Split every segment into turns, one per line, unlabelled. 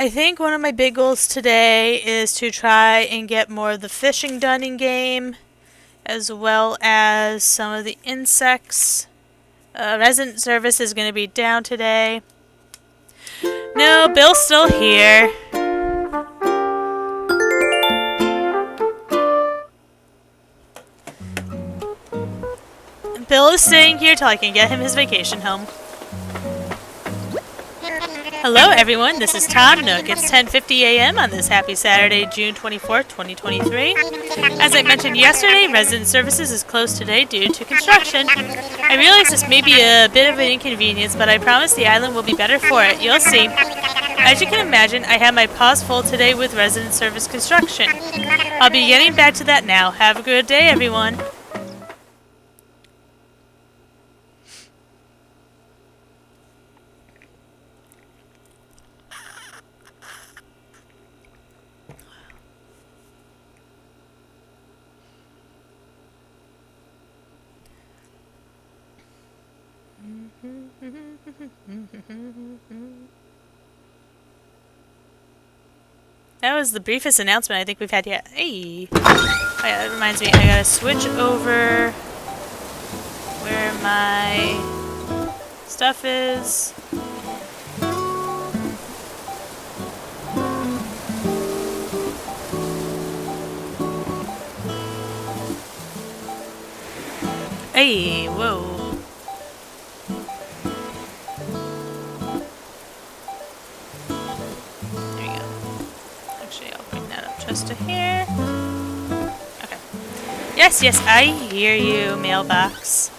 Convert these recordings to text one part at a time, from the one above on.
I think one of my big goals today is to try and get more of the fishing done in game, as well as some of the insects. Resident service is going to be down today. No, Bill's still here. Bill is staying here till I can get him his vacation home. Hello everyone, this is Tom Nook. It's 10:50 a.m. on this happy Saturday, June 24th, 2023. As I mentioned yesterday, resident services is closed today due to construction. I realize this may be a bit of an inconvenience, but I promise the island will be better for it. You'll see. As you can imagine, I have my paws full today with resident service construction. I'll be getting back to that now. Have a good day, everyone. That was the briefest announcement I think we've had yet. Hey! Oh yeah, that reminds me, I gotta switch over where my stuff is. Hey, whoa. Just to here. Okay. Yes, I hear you, mailbox.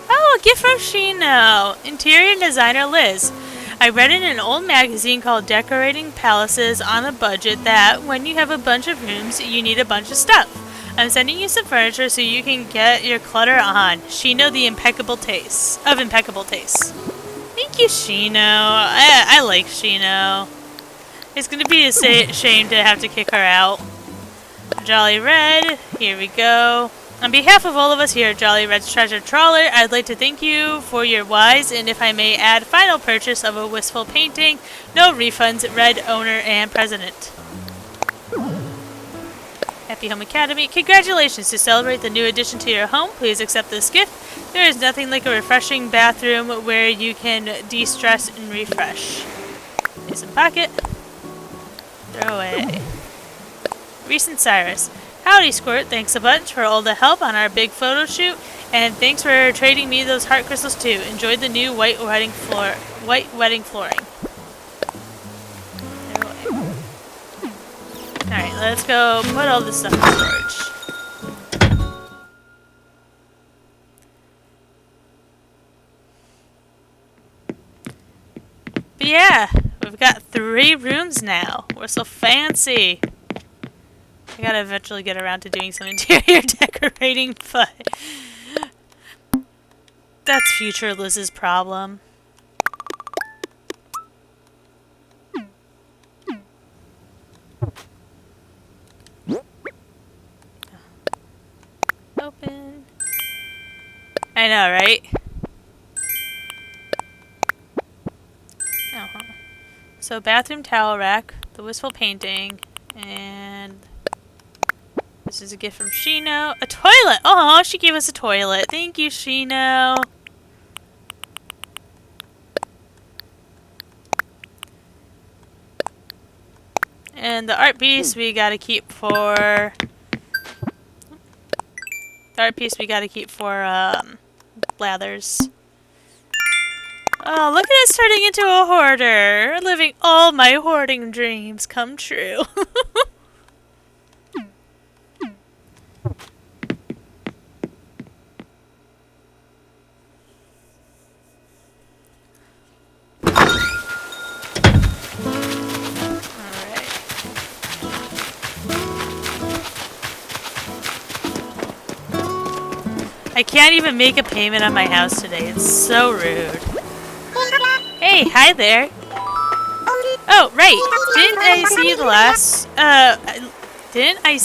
Oh, a gift from Shino! Interior designer Liz. I read in an old magazine called Decorating Palaces on a Budget that when you have a bunch of rooms, you need a bunch of stuff. I'm sending you some furniture so you can get your clutter on. Shino the impeccable taste. Thank you, Shino. I like Shino. It's gonna be a shame to have to kick her out. Jolly Red, here we go. On behalf of all of us here at Jolly Red's Treasure Trawler, I'd like to thank you for your wise and, if I may add, final purchase of a wistful painting. No refunds, Red owner and president. Happy Home Academy. Congratulations! To celebrate the new addition to your home, please accept this gift. There is nothing like a refreshing bathroom where you can de-stress and refresh. Here's some pocket. Throw away. Recent Cyrus. Howdy, Squirt. Thanks a bunch for all the help on our big photo shoot, and thanks for trading me those heart crystals too. Enjoyed the new white wedding flooring. Alright, let's go put all this stuff in storage. But yeah. We've got 3 rooms now. We're so fancy. I gotta eventually get around to doing some interior decorating, but that's future Liz's problem. Open. I know, right? So bathroom towel rack, the wistful painting, and this is a gift from Shino. A toilet! Oh, she gave us a toilet. Thank you, Shino. And the art piece we gotta keep for Blathers. Oh, look at us turning into a hoarder! Living all my hoarding dreams come true. Alright. I can't even make a payment on my house today. It's so rude. Hey, hi there. Oh, right. Didn't I see you the last... Didn't I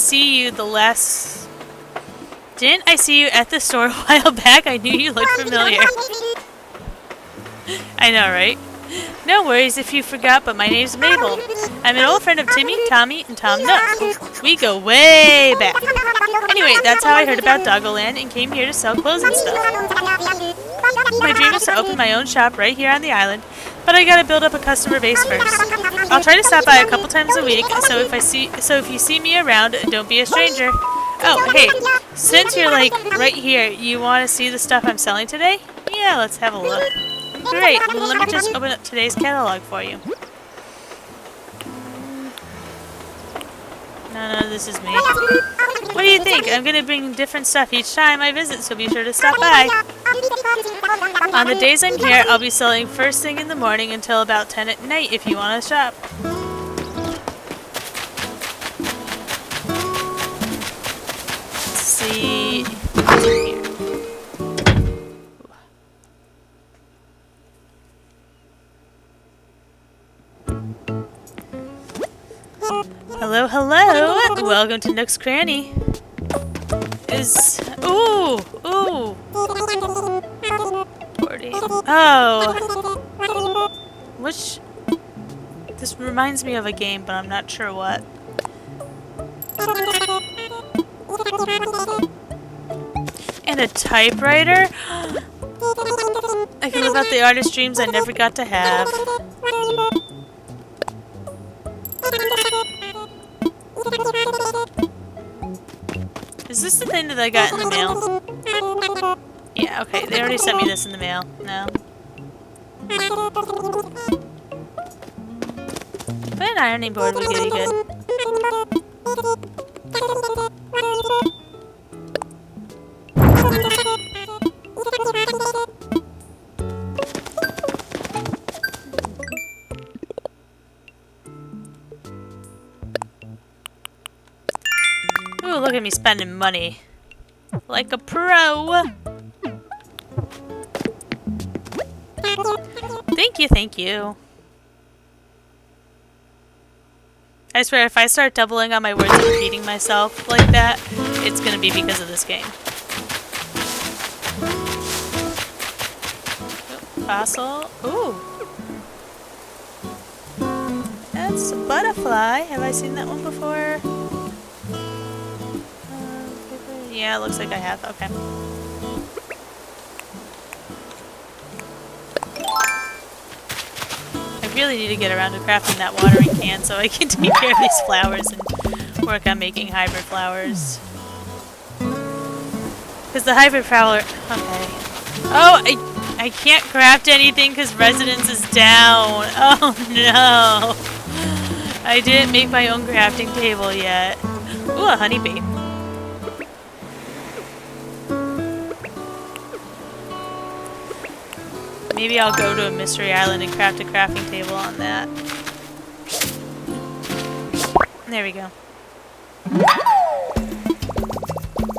see you at the store a while back? I knew you looked familiar. I know, right? No worries if you forgot, but my name's Mabel. I'm an old friend of Timmy, Tommy, and Tom Nook. We go way back. Anyway, that's how I heard about DoggoLand and came here to sell clothes and stuff. My dream is to open my own shop right here on the island, but I gotta build up a customer base first. I'll try to stop by a couple times a week, so if you see me around, don't be a stranger. Oh, hey, since you're like right here, you want to see the stuff I'm selling today? Yeah, let's have a look. Great, well, let me just open up today's catalog for you. No, this is me. What do you think? I'm gonna bring different stuff each time I visit, so be sure to stop by. On the days I'm here, I'll be selling first thing in the morning until about 10 at night if you want to shop. Let's see what's in here. Hello, hello! Welcome to Nook's Cranny. Ooh! 40. Oh! Which... This reminds me of a game, but I'm not sure what. And a typewriter? I can live out the artist dreams I never got to have. Is this the thing that I got in the mail? Yeah, okay. They already sent me this in the mail. No. But an ironing board would be good. Ooh, look at me spending money. Like a pro! Thank you, thank you. I swear, if I start doubling on my words and repeating myself like that, it's gonna be because of this game. Oh, fossil. Ooh. That's a butterfly. Have I seen that one before? Yeah, it looks like I have. Okay. I really need to get around to crafting that watering can so I can take care of these flowers and work on making hybrid flowers. Because the hybrid flower... Okay. Oh, I can't craft anything because residence is down. Oh, no. I didn't make my own crafting table yet. Ooh, a honeybee. Maybe I'll go to a mystery island and craft a crafting table on that. There we go.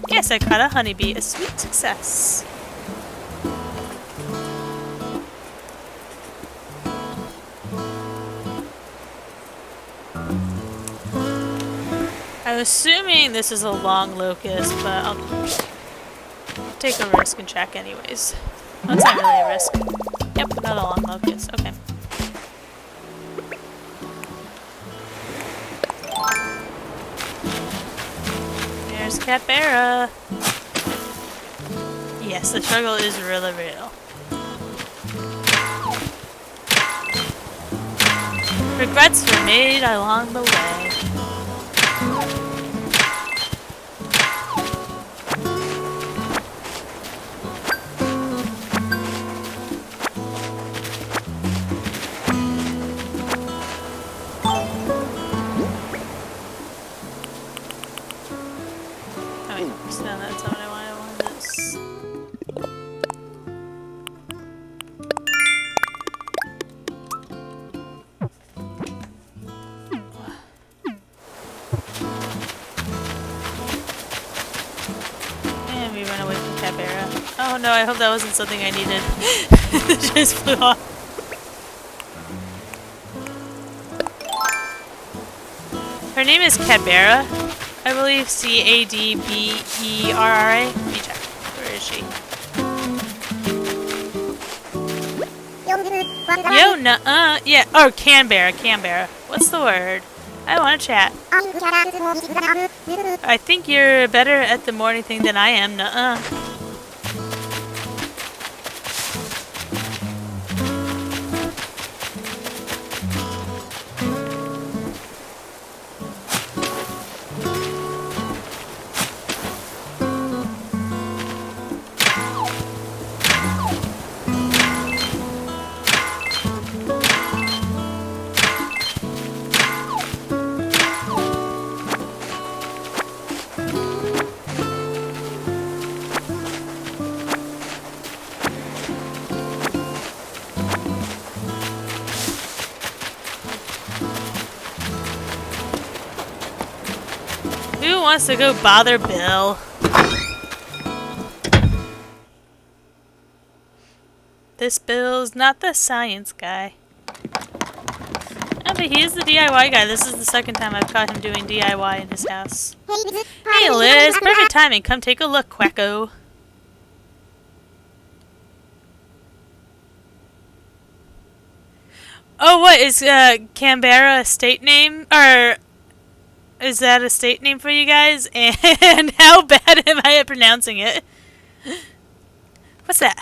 Yes, I caught a honeybee. A sweet success. I'm assuming this is a long locust, but I'll take a risk and check anyways. That's not really a risk. Yep, not a long locust. Okay. There's Capera. Yes, the struggle is really real. Regrets were made along the way. Oh no, I hope that wasn't something I needed. It just flew off. Her name is Cadbera. I believe C-A-D-B-E-R-R-A. Let me check. Where is she? Yo, nuh-uh. Yeah, or Canberra, Canberra. What's the word? I want to chat. I think you're better at the morning thing than I am, nuh-uh. Who wants to go bother Bill? This Bill's not the science guy. Oh, but he is the DIY guy. This is the second time I've caught him doing DIY in his house. Hey Liz, perfect timing. Come take a look, Quacko. Oh, what is Canberra a state name? Or is that a state name for you guys? And how bad am I at pronouncing it? What's that?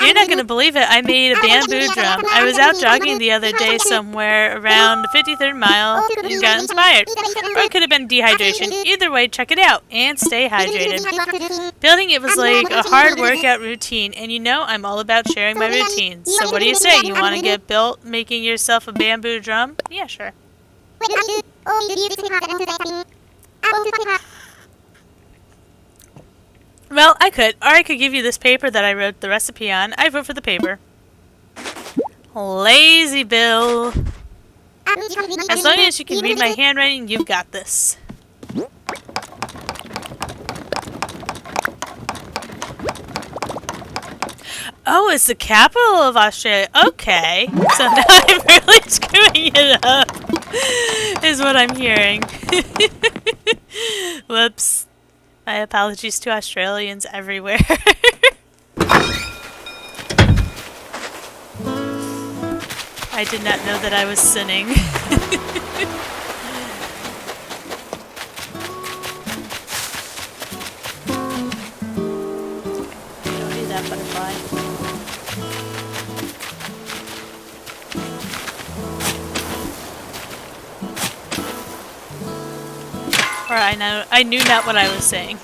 You're not gonna believe it. I made a bamboo drum. I was out jogging the other day somewhere around the 53rd mile and got inspired. Or it could have been dehydration. Either way, check it out and stay hydrated. Building it was like a hard workout routine, and you know I'm all about sharing my routines. So what do you say? You want to get built making yourself a bamboo drum? Yeah, sure. Well, I could. Or I could give you this paper that I wrote the recipe on. I vote for the paper. Lazy Bill. As long as you can read my handwriting, you've got this. Oh, it's the capital of Australia. Okay. So now I'm really screwing it up. Is what I'm hearing. Whoops. My apologies to Australians everywhere. I did not know that I was sinning. Don't do that, butterfly. Or I knew not what I was saying.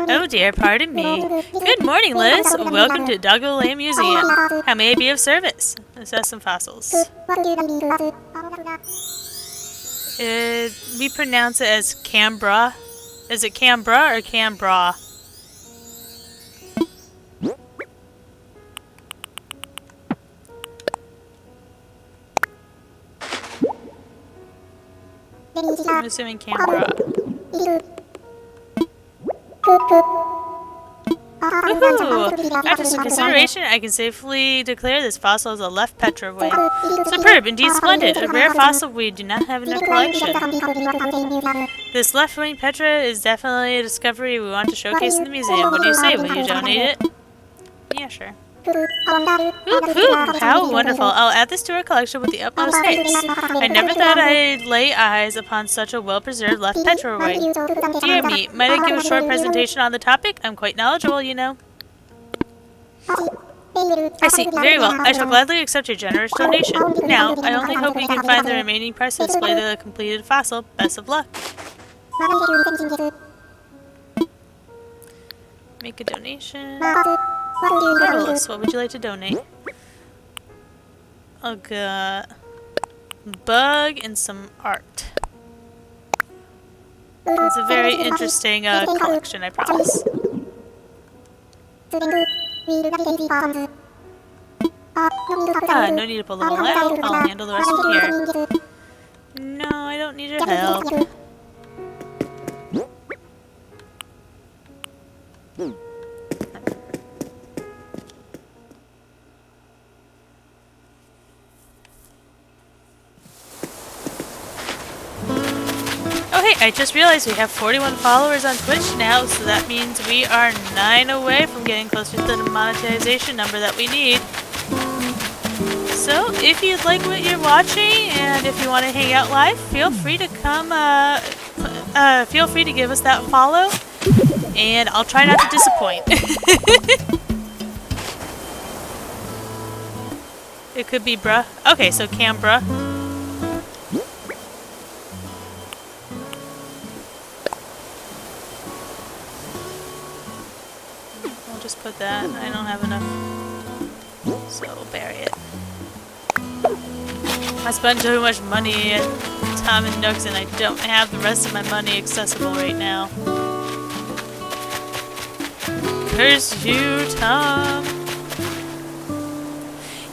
Oh dear, pardon me. Good morning, Liz. Welcome to DoggoLand Museum. How may I be of service? Assess some fossils. We pronounce it as Canberra. Is it Canberra or Canberra? I'm assuming Canberra. Woohoo! After some consideration, I can safely declare this fossil is a left petroweed. Superb, indeed splendid. A rare fossil we do not have in our collection. This left-wing petra is definitely a discovery we want to showcase in the museum. What do you say? Will you donate it? Yeah, sure. Woohoo! How wonderful. I'll add this to our collection with the utmost haste. I never thought I'd lay eyes upon such a well-preserved left petroweed. Dear me, might I give a short presentation on the topic? I'm quite knowledgeable, you know. I see. Very well. I shall gladly accept your generous donation. Now, I only hope you can find the remaining parts to display the completed fossil. Best of luck. Make a donation. Marvelous. What would you like to donate? Oh god. Bug and some art. It's a very interesting collection, I promise. No need to pull the hole out. I'll handle the rest from here. No, I don't need your help. Oh hey, I just realized we have 41 followers on Twitch now, so that means we are 9 away from getting closer to the monetization number that we need. So, if you like what you're watching, and if you want to hang out live, feel free to come, feel free to give us that follow, and I'll try not to disappoint. It could be bruh. Okay, so Canberra. I'll just put that. I don't have enough, so we'll bury it. I spend too much money at Tom and Nooks, and I don't have the rest of my money accessible right now. Curse you, Tom.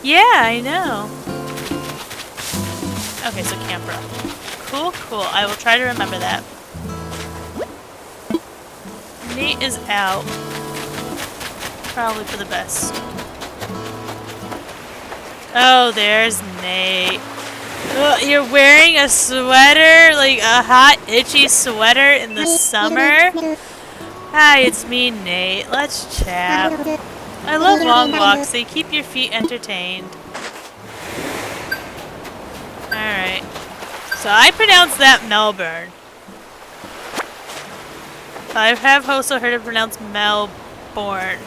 Yeah, I know. Okay, so Canberra. Cool, cool. I will try to remember that. Nate is out. Probably for the best. Oh, there's Nate. Ugh, you're wearing a sweater, like a hot, itchy sweater in the summer? Hi, it's me, Nate. Let's chat. I love long walks. They keep your feet entertained. Alright. So I pronounce that Melbourne. I have also heard it pronounced Melbourne.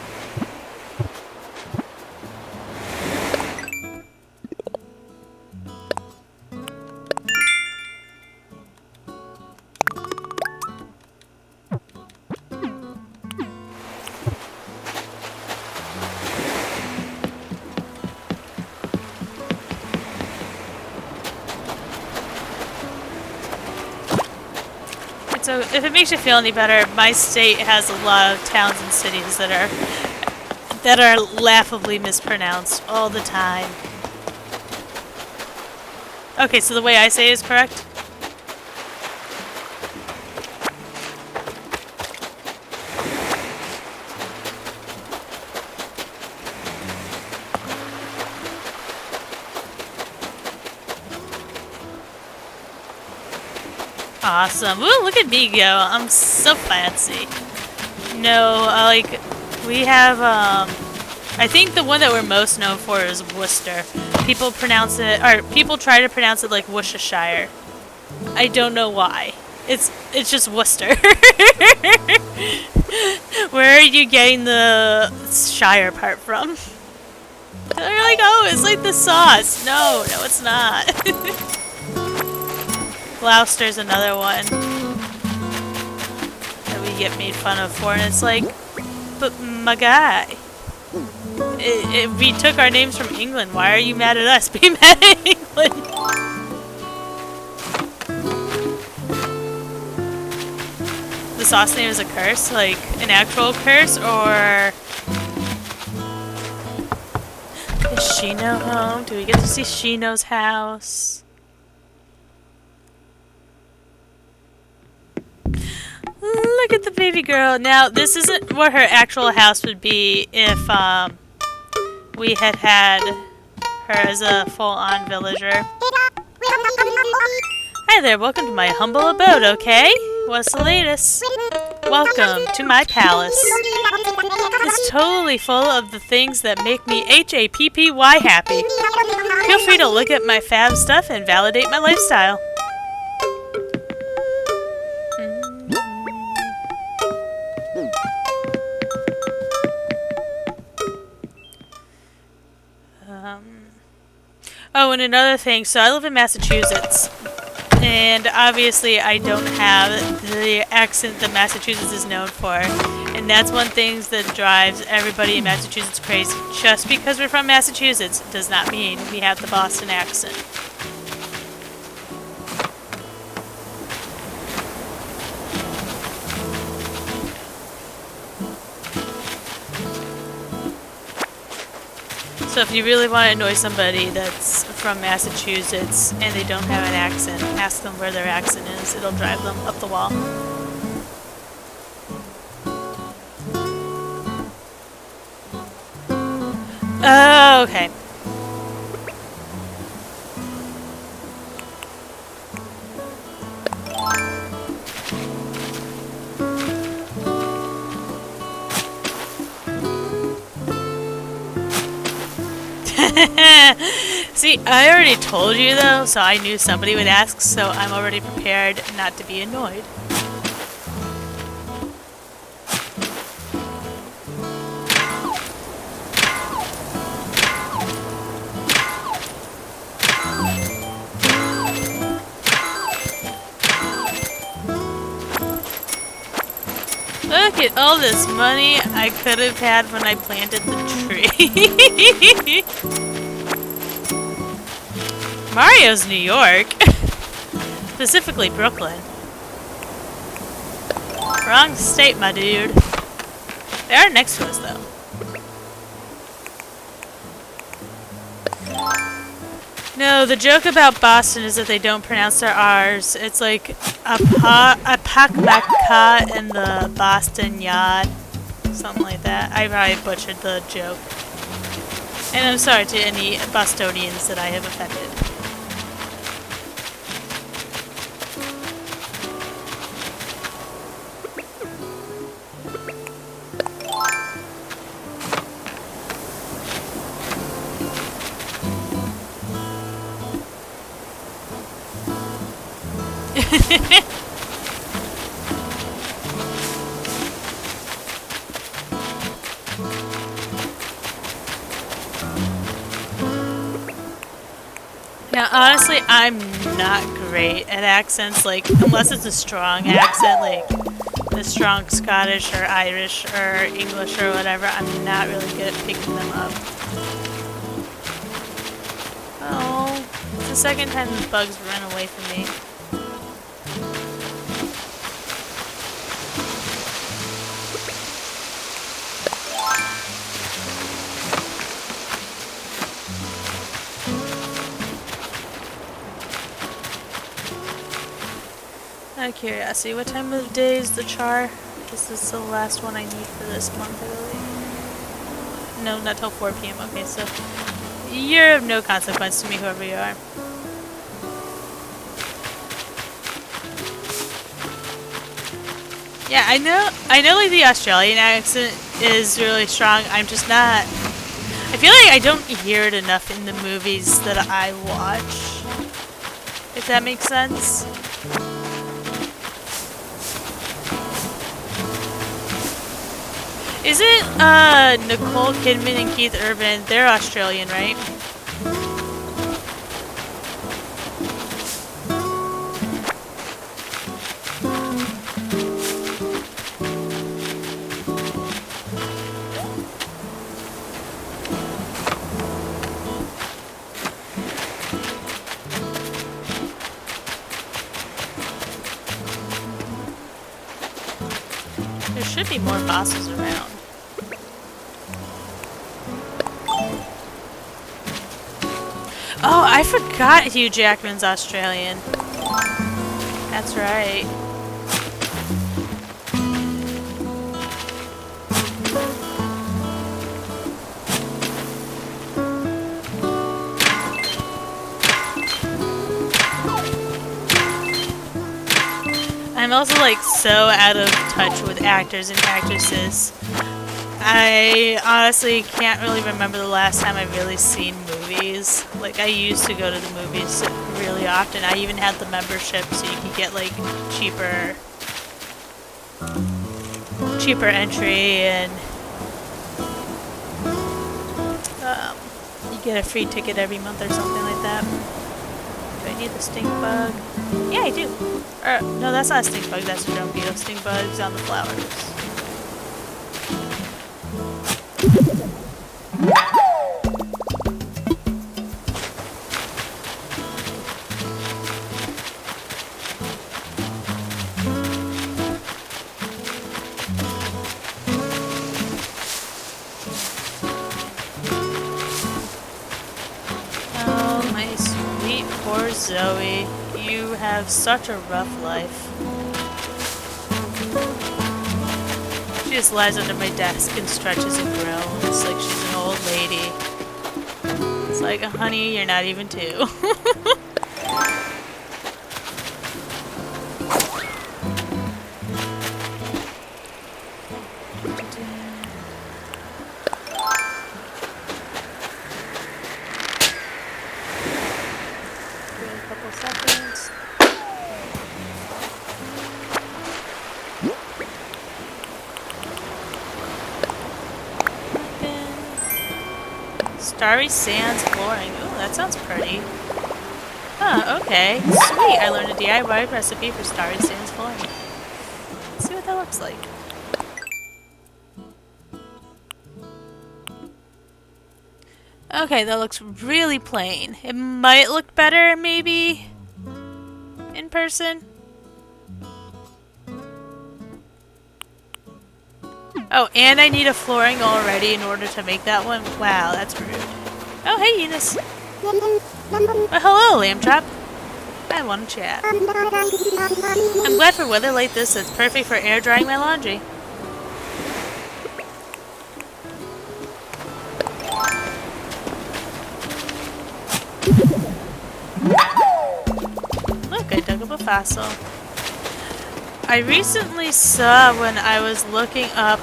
So, if it makes you feel any better, my state has a lot of towns and cities that are laughably mispronounced all the time. Okay, so the way I say it is correct? Awesome. Ooh, look at me go. I'm so fancy. No, like, we have, I think the one that we're most known for is Worcester. People pronounce it, or people try to pronounce it like Worcestershire. I don't know why. It's just Worcester. Where are you getting the Shire part from? They're like, oh, it's like the sauce. No, it's not. Gloucester's another one that we get made fun of for, and it's like, but my guy, we took our names from England. Why are you mad at us? Be mad at England. The sauce name is a curse, like an actual curse, or is Shino home? Do we get to see Shino's house? Look at the baby girl. Now, this isn't what her actual house would be if we had her as a full-on villager. Hi there, welcome to my humble abode, okay? What's the latest? Welcome to my palace. It's totally full of the things that make me H-A-P-P-Y happy. Feel free to look at my fab stuff and validate my lifestyle. Oh, and another thing, so I live in Massachusetts, and obviously I don't have the accent that Massachusetts is known for, and that's one thing that drives everybody in Massachusetts crazy. Just because we're from Massachusetts does not mean we have the Boston accent. So if you really want to annoy somebody that's from Massachusetts and they don't have an accent, ask them where their accent is. It'll drive them up the wall. Oh, okay. See, I already told you though, so I knew somebody would ask, so I'm already prepared not to be annoyed. Look at all this money I could have had when I planted the tree. Mario's New York. Specifically Brooklyn. Wrong state, my dude. They are next to us, though. No, the joke about Boston is that they don't pronounce their R's. It's like a pakmaka in the Boston yard. Something like that. I probably butchered the joke. And I'm sorry to any Bostonians that I have offended. Now, honestly, I'm not great at accents, like, unless it's a strong accent, like a strong Scottish or Irish or English or whatever, I'm not really good at picking them up. Oh, it's the second time the bugs run away from me. Out of curiosity, what time of day is the char? This is the last one I need for this month, I believe. No, not till 4 p.m. Okay, so you're of no consequence to me, whoever you are. Yeah, I know like the Australian accent is really strong. I'm just not... I feel like I don't hear it enough in the movies that I watch. If that makes sense. Isn't Nicole Kidman and Keith Urban, they're Australian, right? There should be more bosses around. Oh, I forgot Hugh Jackman's Australian. That's right. I'm also like so out of touch with actors and actresses. I honestly can't really remember the last time I've really seen movies. Like, I used to go to the movies really often. I even had the membership so you could get like cheaper entry, and you get a free ticket every month or something like that. Do I need the stink bug? Yeah, I do. No, that's not a stink bug, that's a drum beetle. Stink bug's on the flowers. Poor Zoe. You have such a rough life. She just lies under my desk and stretches and groans like she's an old lady. It's like, honey, you're not even 2. Starry Sands flooring. Ooh, that sounds pretty. Huh, okay. Sweet, I learned a DIY recipe for Starry Sands flooring. Let's see what that looks like. Okay, that looks really plain. It might look better, maybe, in person. Oh, and I need a flooring already in order to make that one? Wow, that's rude. Oh, hey, Eunice. Well, hello, Lamb Chop. I want to chat. I'm glad for weather like this, it's perfect for air drying my laundry. Look, I dug up a fossil. I recently saw when I was looking up,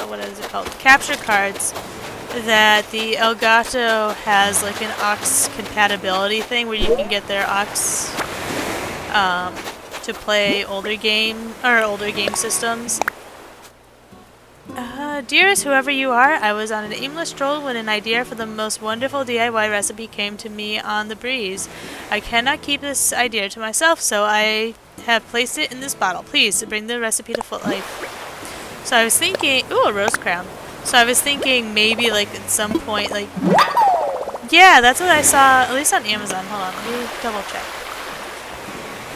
what is it called? Capture cards, that the Elgato has like an aux compatibility thing where you can get their aux to play older game systems. Dearest whoever you are, I was on an aimless stroll when an idea for the most wonderful DIY recipe came to me on the breeze. I cannot keep this idea to myself, so I have placed it in this bottle. Please, bring the recipe to life. So I was thinking, ooh, a rose crown. So I was thinking maybe like at some point, like, yeah, that's what I saw, at least on Amazon. Hold on, let me double check.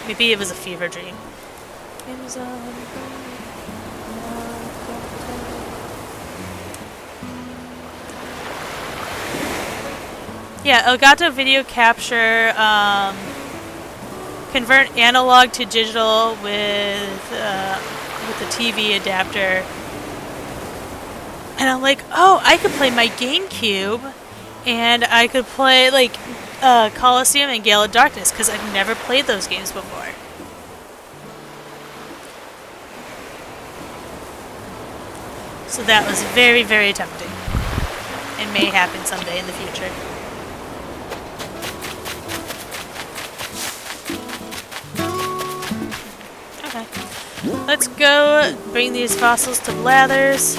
Maybe it was a fever dream. Amazon. Yeah, Elgato video capture, convert analog to digital with the TV adapter. And I'm like, oh, I could play my GameCube, and I could play like Coliseum and Gale of Darkness, because I've never played those games before. So that was very, very tempting. It may happen someday in the future. Okay. Let's go bring these fossils to Blathers.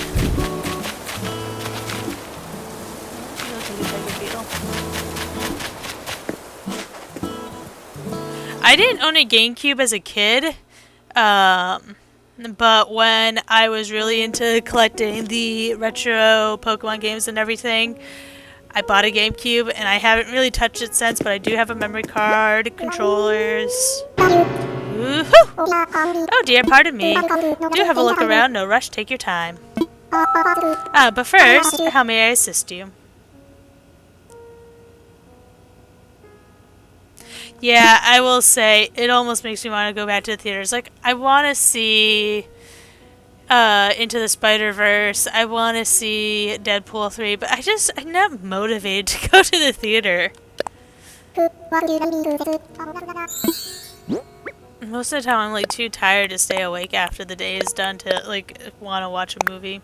I didn't own a GameCube as a kid, but when I was really into collecting the retro Pokemon games and everything, I bought a GameCube, and I haven't really touched it since, but I do have a memory card, controllers. Woohoo! Oh dear, pardon me. Do have a look around, no rush, take your time. But first, how may I assist you? Yeah, I will say, it almost makes me want to go back to the theaters. Like, I want to see Into the Spider-Verse. I want to see Deadpool 3, but I'm not motivated to go to the theater. Most of the time, I'm, like, too tired to stay awake after the day is done to, like, want to watch a movie.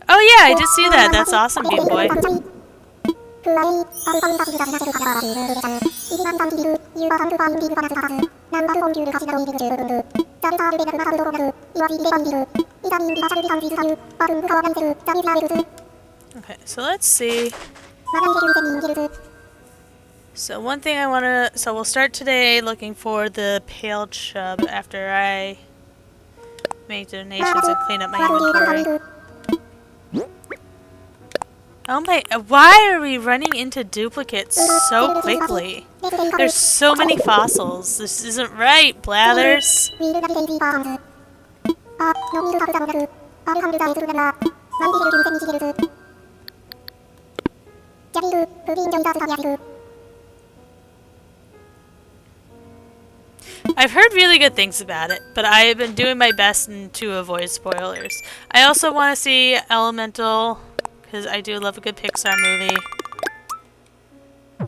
Oh, yeah, I did see that. That's awesome, Game Boy. Okay, so let's see. So one thing I want to... So we'll start today looking for the pale chub after I make donations and clean up my inventory. Oh my... Why are we running into duplicates so quickly? There's so many fossils. This isn't right, Blathers. I've heard really good things about it, but I have been doing my best to avoid spoilers. I also want to see Elemental, because I do love a good Pixar movie.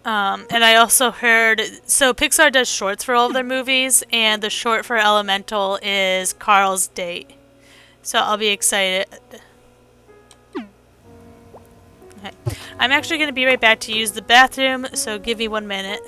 And I also heard, so Pixar does shorts for all of their movies, and the short for Elemental is Carl's Date. So I'll be excited. Okay. I'm actually going to be right back to use the bathroom, so give me 1 minute.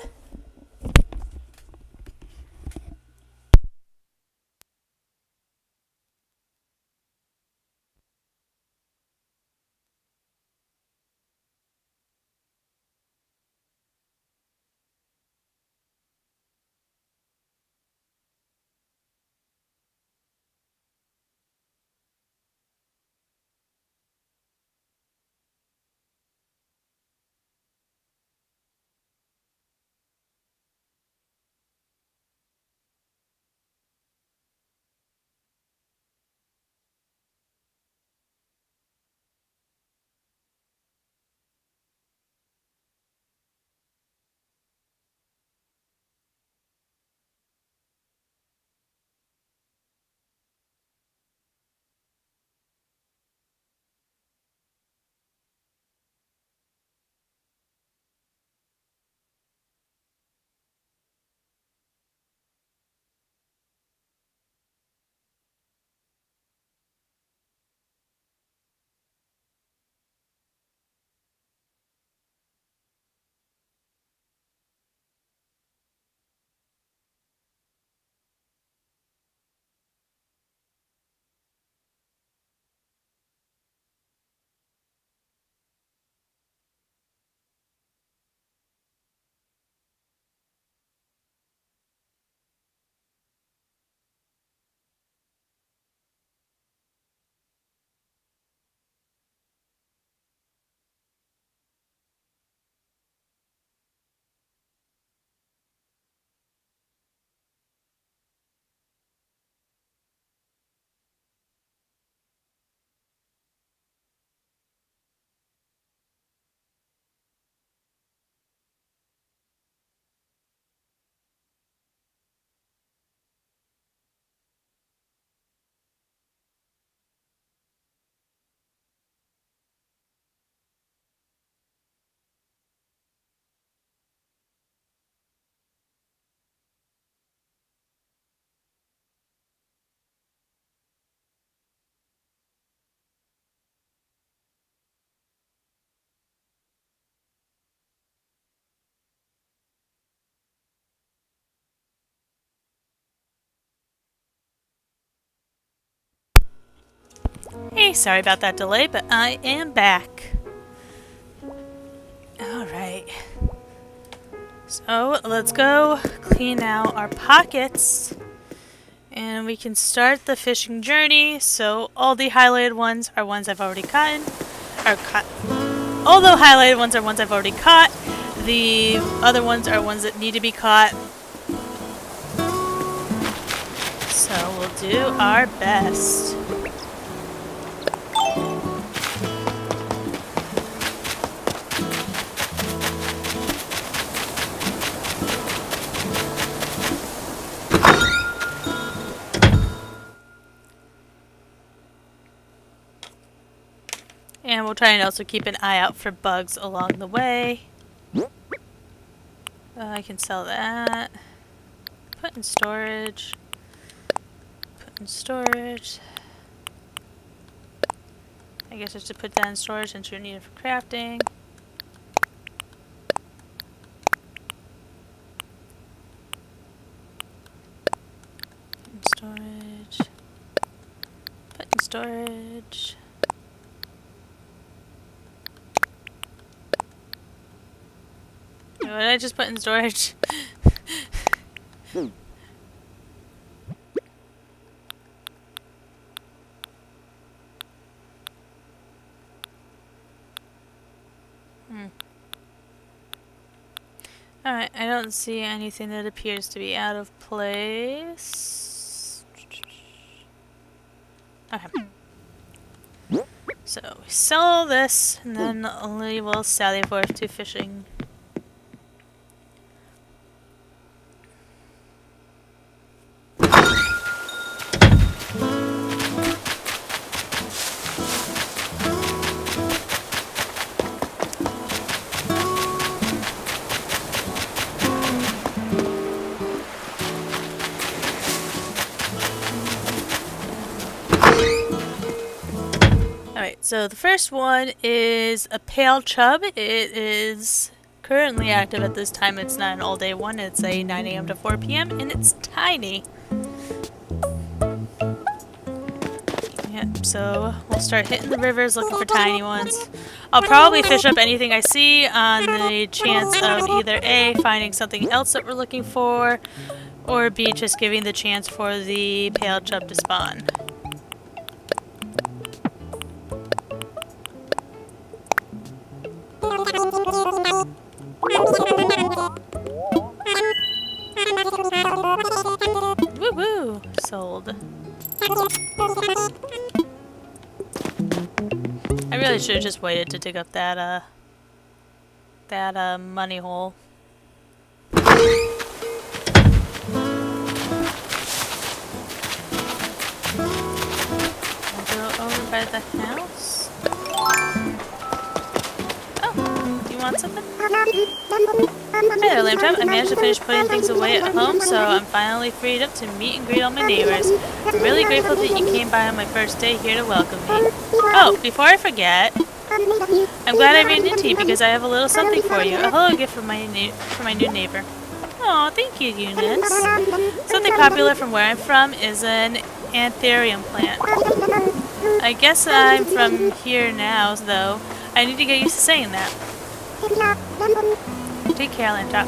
Hey, sorry about that delay, but I am back. Alright. So, let's go clean out our pockets. And we can start the fishing journey. So, all the highlighted ones are ones I've already caught. All the highlighted ones are ones I've already caught. The other ones are ones that need to be caught. So, we'll do our best. And we'll try and also keep an eye out for bugs along the way. I can sell that. Put in storage. Put in storage. I guess I should put that in storage since you're needed for crafting. Put in storage. Put in storage. What did I just put in storage? Alright, I don't see anything that appears to be out of place. Okay. So we sell this, and then we will sally forth to fishing. Alright, so the first one is a pale chub. It is currently active at this time. It's not an all-day one. It's a 9 a.m. to 4 p.m. and it's tiny. Yep, so we'll start hitting the rivers looking for tiny ones. I'll probably fish up anything I see on the chance of either A, finding something else that we're looking for, or B, just giving the chance for the pale chub to spawn. Woo-woo! Sold. I really should have just waited to dig up that money hole. I'll go over by the house. Oh, do you want something? Hey there, Lamb Chop. I managed to finish putting things away at home, so I'm finally freed up to meet and greet all my neighbors. I'm really grateful that you came by on my first day here to welcome me. Oh, before I forget, I'm glad I ran into you because I have a little something for you. A hello gift from my new neighbor. Oh, thank you, Eunice. Something popular from where I'm from is an anthurium plant. I guess I'm from here now, though. I need to get used to saying that. Take care, Lamb Chop.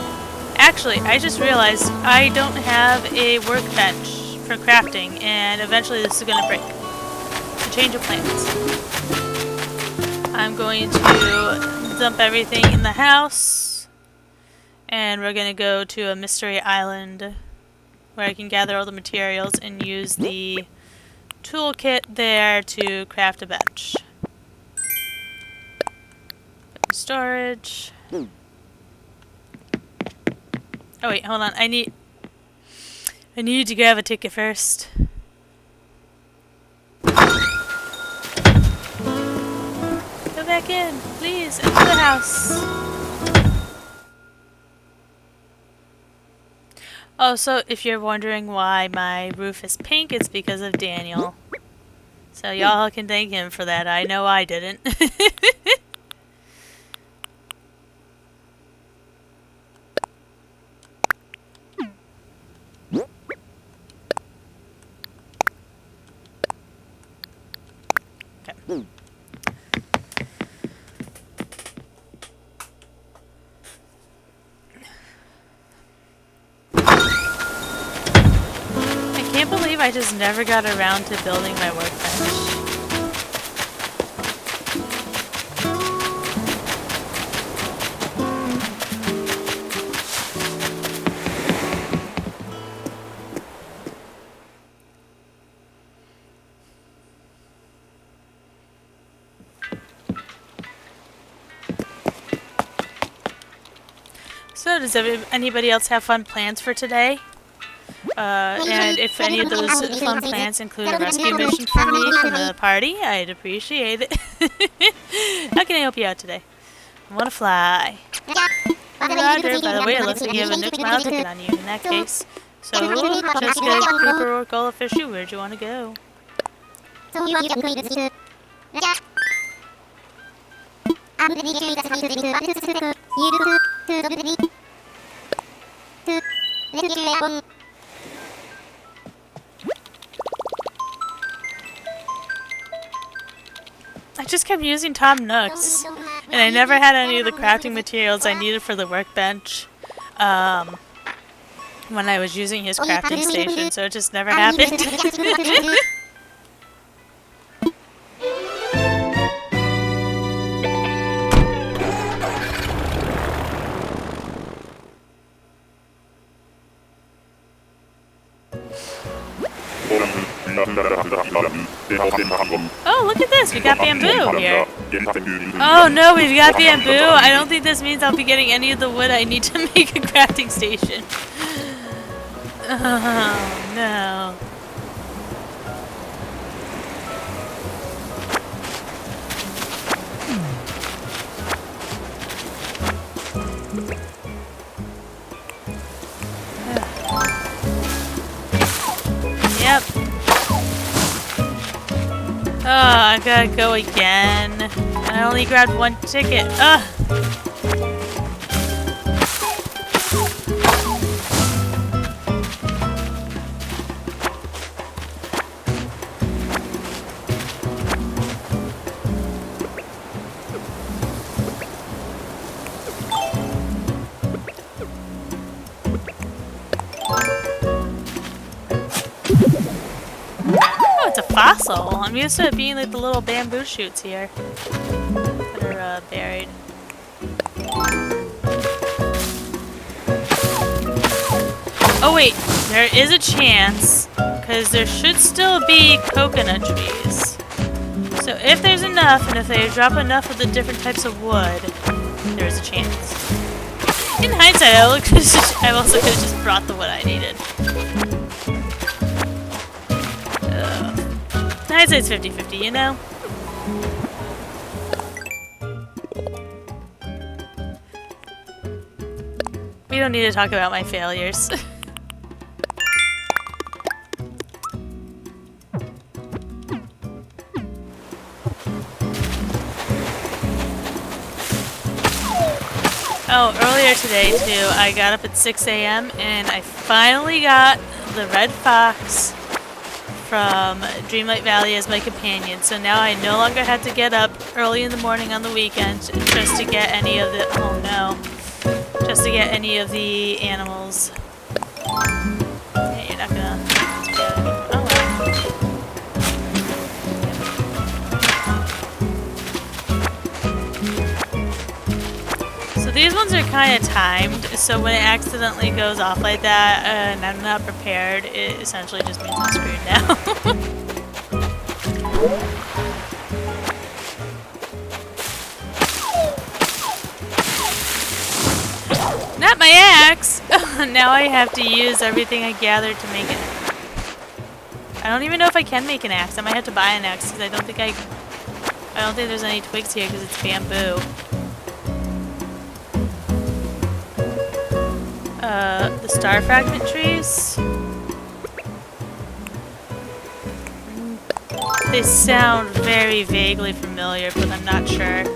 Actually, I just realized I don't have a workbench for crafting, and eventually this is going to break. A change of plans. I'm going to dump everything in the house, and we're going to go to a mystery island where I can gather all the materials and use the toolkit there to craft a bench. Storage. Oh wait, hold on. I need to grab a ticket first. Go back in, please, into the house. Oh, so if you're wondering why my roof is pink, it's because of Daniel. So y'all can thank him for that. I know I didn't. I can't believe I just never got around to building my workbench. So does anybody else have fun plans for today? And if any of those fun plans include a rescue mission for me from the party, I'd appreciate it. How can I help you out today? I want to fly. Roger, by the way, it looks like you have a Nook Mile ticket on you in that case. So, Jessica, Cooper, or Goldfishy, where'd you want to go? I just kept using Tom Nook's, and I never had any of the crafting materials I needed for the workbench when I was using his crafting station, so it just never happened. Oh, look at this. We got bamboo here. Oh, no, we've got bamboo. I don't think this means I'll be getting any of the wood I need to make a crafting station. Oh, no. Yep. Oh, I gotta go again. And I only grabbed one ticket. Ugh. Oh, it's a fossil. I'm used to it being like the little bamboo shoots here that are buried. Oh wait, there is a chance, because there should still be coconut trees. So if there's enough, and if they drop enough of the different types of wood, there is a chance. In hindsight, I also could have just brought the wood I needed. I'd say it's 50-50, you know? We don't need to talk about my failures. Oh, earlier today, too, I got up at 6 a.m. and I finally got the red fox from Dreamlight Valley as my companion. So now I no longer have to get up early in the morning on the weekend just to get any of the... Oh, no. Just to get any of the animals. Yeah, you're not gonna... Oh, well. So these ones are kind of timed, so when it accidentally goes off like that and I'm not prepared, it essentially just means I'm screwed now. Not my axe! Now I have to use everything I gathered to make it. I don't even know if I can make an axe. I might have to buy an axe because I don't think there's any twigs here because it's bamboo. The star fragment trees. They sound very vaguely familiar, but I'm not sure. Alright.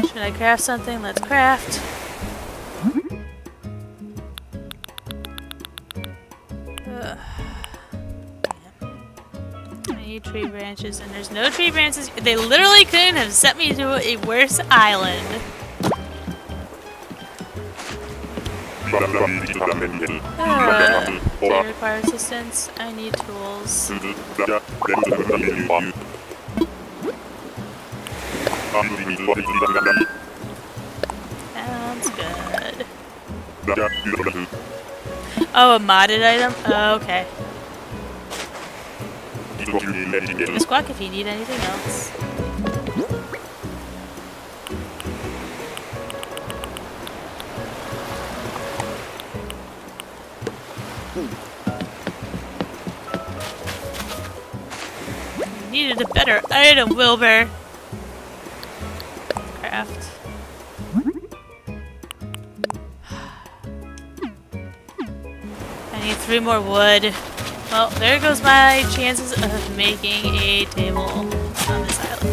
Should I craft something? Let's craft. Tree branches, and there's no tree branches. They literally couldn't have sent me to a worse island. Do you require assistance? I need tools. Sounds good. Oh, a modded item? Oh, okay. Squawk if you need anything else. Needed a better item, Wilbur. Craft. I need 3 more wood. Well, there goes my chances of making a table on this island.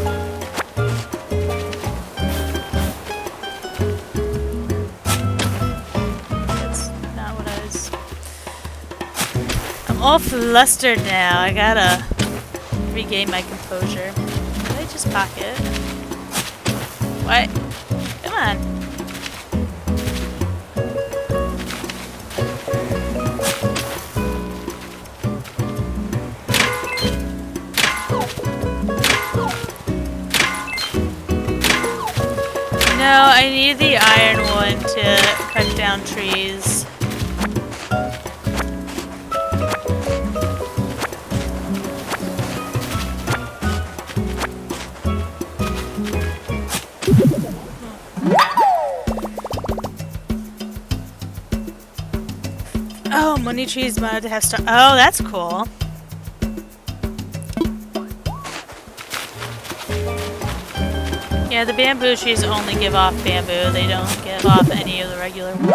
That's not what I was... I'm all flustered now. I gotta regain my composure. Did I just pocket? What? Come on. I need the iron one to cut down trees. Oh, money trees mud have star. Oh, that's cool. Yeah, the bamboo trees only give off bamboo. They don't give off any of the regular wood.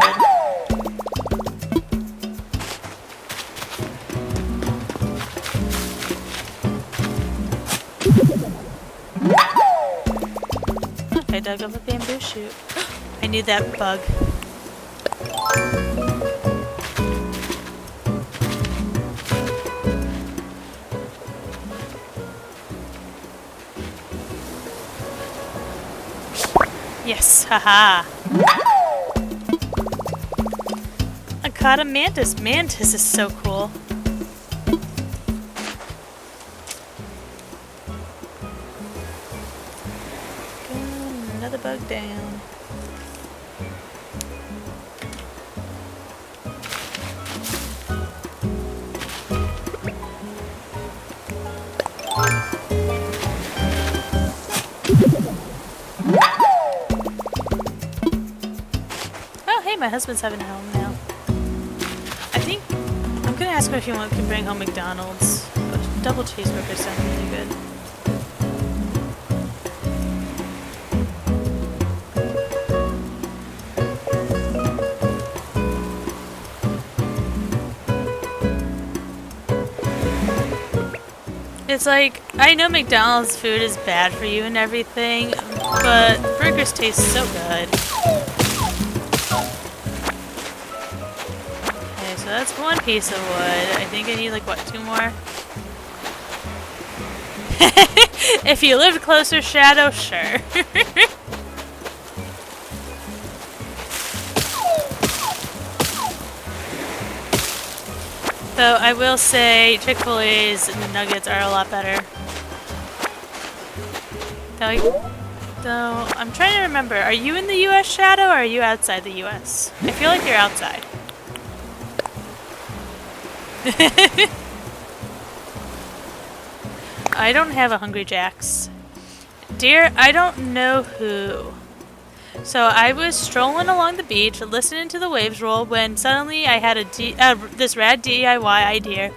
Look, I dug up a bamboo shoot. I need that bug. Yes, haha. I caught a mantis. Mantis is so cool. Another bug down. My husband's having a home now. I think I'm gonna ask him if he can bring home McDonald's. But double cheeseburgers sound really good. It's like, I know McDonald's food is bad for you and everything, but burgers taste so good. That's one piece of wood. I think I need like, what, 2 more? If you lived closer, Shadow, sure. Though I will say Chick-fil-A's nuggets are a lot better. Though I'm trying to remember, are you in the US, Shadow, or are you outside the US? I feel like you're outside. I don't have a Hungry Jack's. Dear, I don't know who. So I was strolling along the beach, listening to the waves roll, when suddenly I had this rad DIY idea.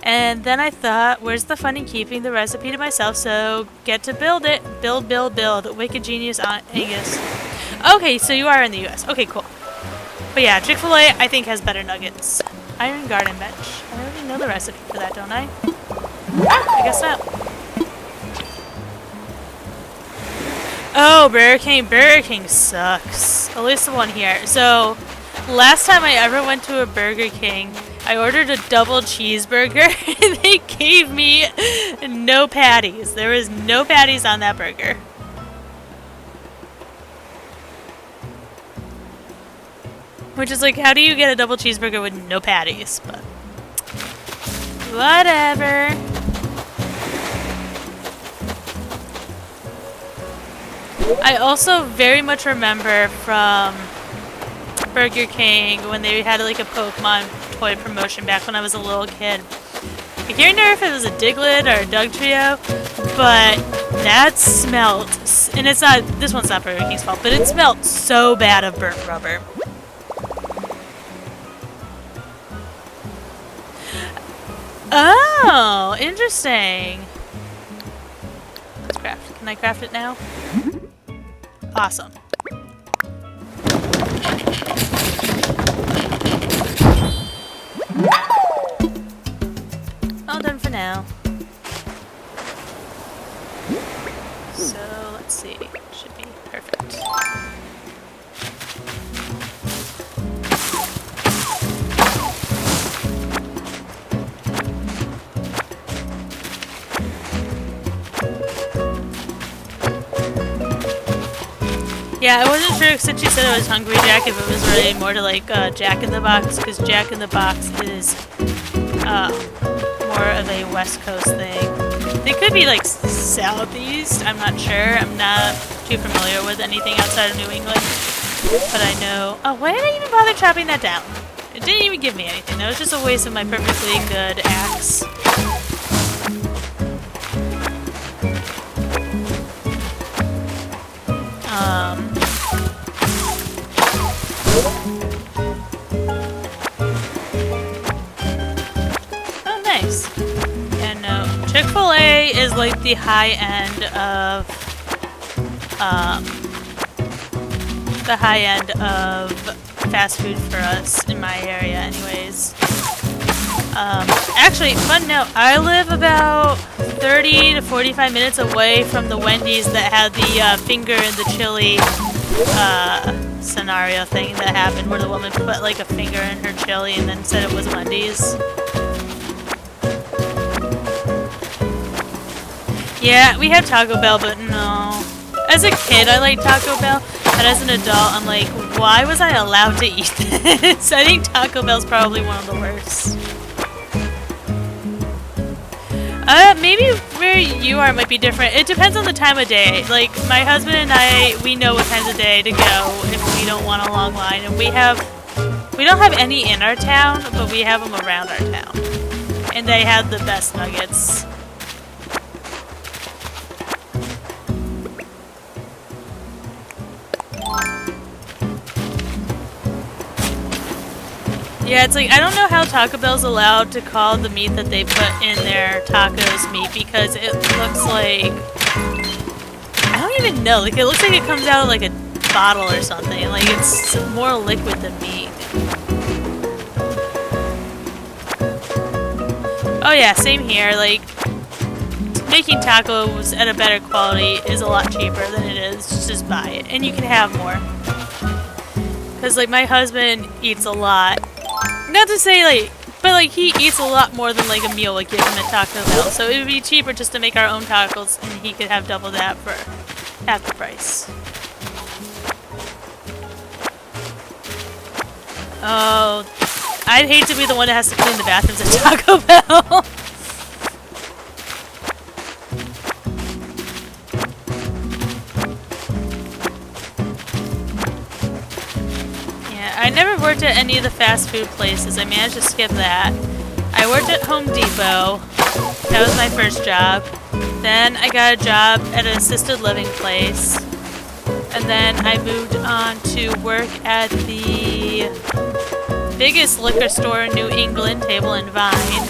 And then I thought, where's the fun in keeping the recipe to myself, so get to build it. Build, build, build. Wicked genius, Angus. Okay, so you are in the US. Okay, cool. But yeah, Chick-fil-A, I think, has better nuggets. Iron Garden Bench. I already know the recipe for that, don't I? I guess not. Oh, Burger King. Burger King sucks. At least the one here. So, last time I ever went to a Burger King, I ordered a double cheeseburger, and they gave me no patties. There was no patties on that burger. Which is like, how do you get a double cheeseburger with no patties? But whatever. I also very much remember from Burger King when they had like a Pokemon toy promotion back when I was a little kid. I can't remember if it was a Diglett or a Dugtrio, but that smelled, and it's not, this one's not Burger King's fault, but it smelled so bad of burnt rubber. Oh, interesting. Let's craft. Can I craft it now? Awesome. All done for now. So, let's see. Should be perfect. Yeah, I wasn't sure since you said it was Hungry Jack if it was really more to like Jack in the Box, because Jack in the Box is more of a West Coast thing. They could be like southeast. I'm not sure. I'm not too familiar with anything outside of New England. But I know... Oh, why did I even bother chopping that down? It didn't even give me anything. That was just a waste of my perfectly good axe. Oh, nice. Yeah, no. Chick-fil-A is like the high end of... fast food for us in my area anyways. Actually, fun note, I live about 30 to 45 minutes away from the Wendy's that had the finger in the chili scenario thing that happened where the woman put like a finger in her chili and then said it was Wendy's. Yeah, we have Taco Bell, but no. As a kid, I liked Taco Bell, and as an adult, I'm like, why was I allowed to eat this? I think Taco Bell's probably one of the worst. Maybe where you are might be different. It depends on the time of day. Like, my husband and I, we know what times of day to go if we don't want a long line, and we don't have any in our town, but we have them around our town. And they have the best nuggets. Yeah, it's like, I don't know how Taco Bell's allowed to call the meat that they put in their tacos meat because it looks like... I don't even know. Like, it looks like it comes out of like a bottle or something. Like, it's more liquid than meat. Oh yeah, same here. Like, making tacos at a better quality is a lot cheaper than it is to just buy it. And you can have more. Because, like, my husband eats a lot. Not to say, like, but, like, he eats a lot more than, like, a meal would give him at Taco Bell. So it would be cheaper just to make our own tacos, and he could have double that for half the price. Oh, I'd hate to be the one that has to clean the bathrooms at Taco Bell. I never worked at any of the fast food places. I managed to skip that. I worked at Home Depot. That was my first job. Then I got a job at an assisted living place. And then I moved on to work at the biggest liquor store in New England, Table and Vine.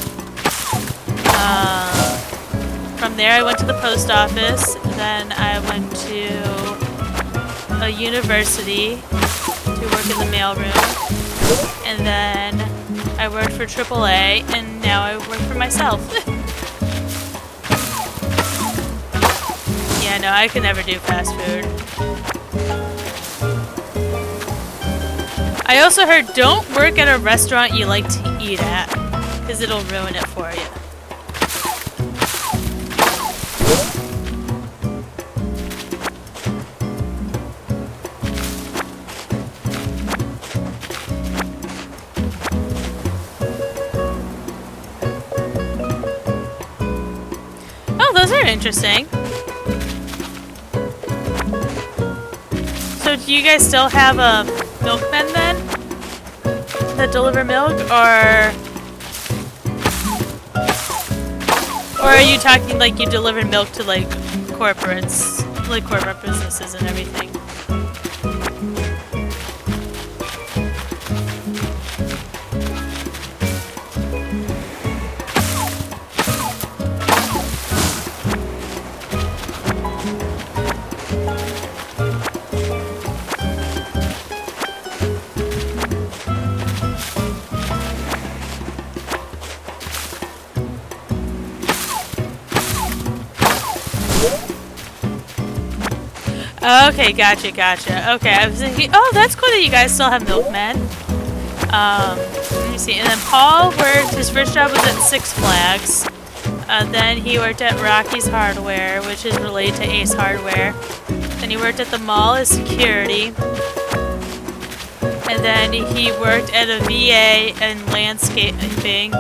From there I went to the post office. Then I went to a university to work in the mailroom, and then I worked for AAA, and now I work for myself. Yeah, no, I could never do fast food. I also heard don't work at a restaurant you like to eat at, because it'll ruin it for you. Those are interesting. So do you guys still have a milkman then? That deliver milk? Or are you talking like you deliver milk to like corporates, like corporate businesses and everything? Okay, gotcha. Okay, I was thinking, oh, that's cool that you guys still have milkmen. Let me see. And then Paul worked, his first job was at Six Flags. Then he worked at Rocky's Hardware, which is related to Ace Hardware. Then he worked at the mall as security. And then he worked at a VA and landscaping.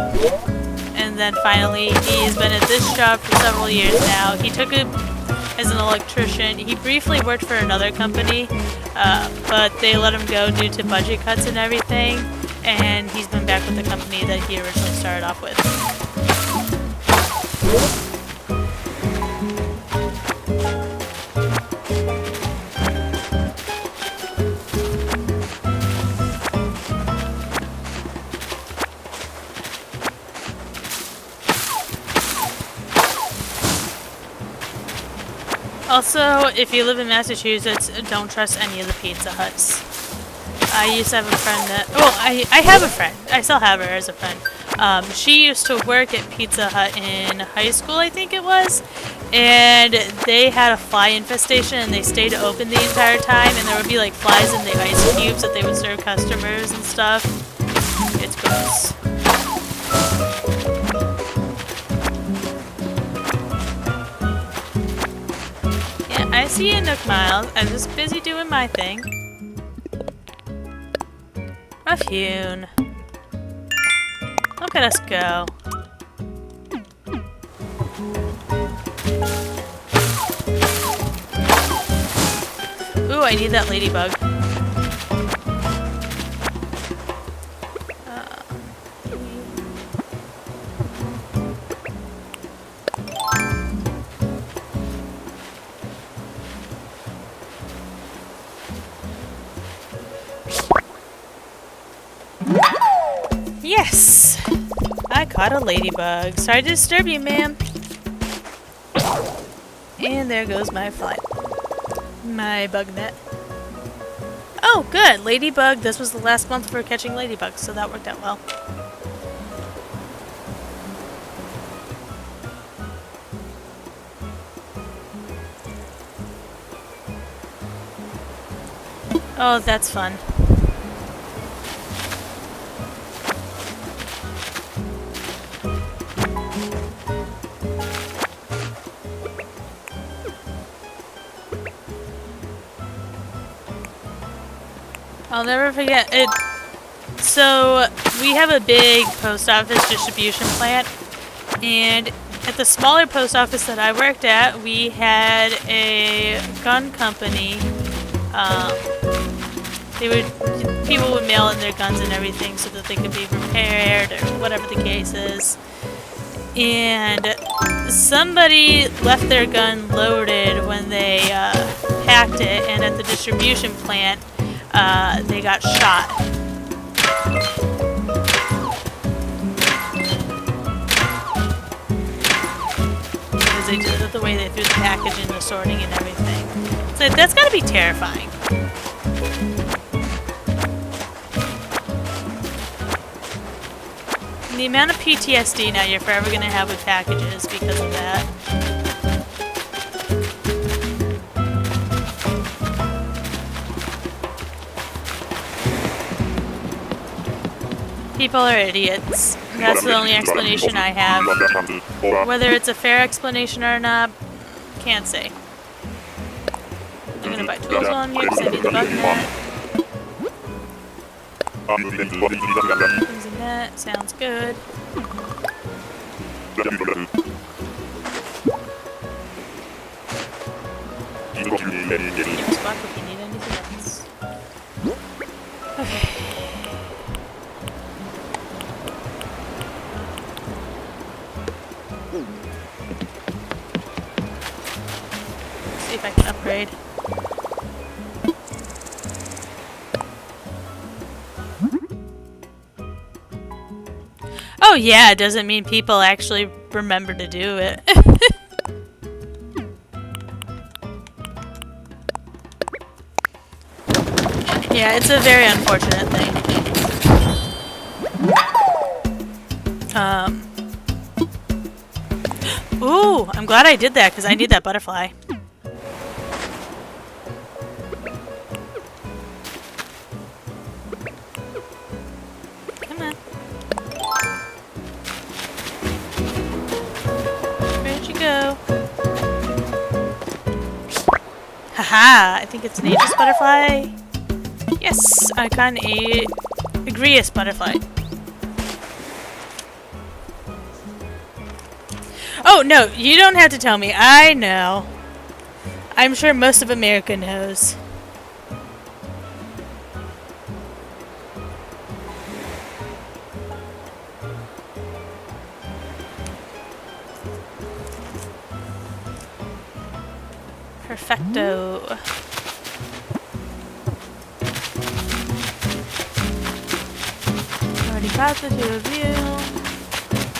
And and then finally he's been at this job for several years now. He took it as an electrician. He briefly worked for another company, but they let him go due to budget cuts and everything, and he's been back with the company that he originally started off with. Also, if you live in Massachusetts, don't trust any of the Pizza Huts. I used to have a friend that... Well, I have a friend. I still have her as a friend. She used to work at Pizza Hut in high school, I think it was. And they had a fly infestation, and they stayed open the entire time. And there would be, like, flies in the ice cubes that they would serve customers and stuff. It's gross. I see you, Nook Miles. I'm just busy doing my thing. Rough-hewn. Look at us go. Ooh, I need that ladybug. Yes! I caught a ladybug. Sorry to disturb you, ma'am. And there goes my fly. My bug net. Oh, good! Ladybug. This was the last month for catching ladybugs, so that worked out well. Oh, that's fun. I'll never forget it. So we have a big post office distribution plant, and at the smaller post office that I worked at, we had a gun company. People would mail in their guns and everything so that they could be repaired or whatever the case is. And somebody left their gun loaded when they packed it, and at the distribution plant, they got shot. Because they did the way they threw the package and the sorting and everything. So that's gotta be terrifying. And the amount of PTSD now you're forever gonna have with packages because of that. People are idiots. That's the only explanation I have. Whether it's a fair explanation or not, can't say. I'm gonna buy tools on here because I need the bug net. Things in that. Sounds good. Spot if you need anything else. Okay. See if I can upgrade. Oh yeah, it doesn't mean people actually remember to do it. Yeah, it's a very unfortunate thing. Ooh, I'm glad I did that because I need that butterfly. Come on. Where'd you go? Haha, I think it's an Aegis butterfly. Yes, I got an Agrius butterfly. Oh, no, you don't have to tell me. I know. I'm sure most of America knows. Perfecto. Already got the two of you.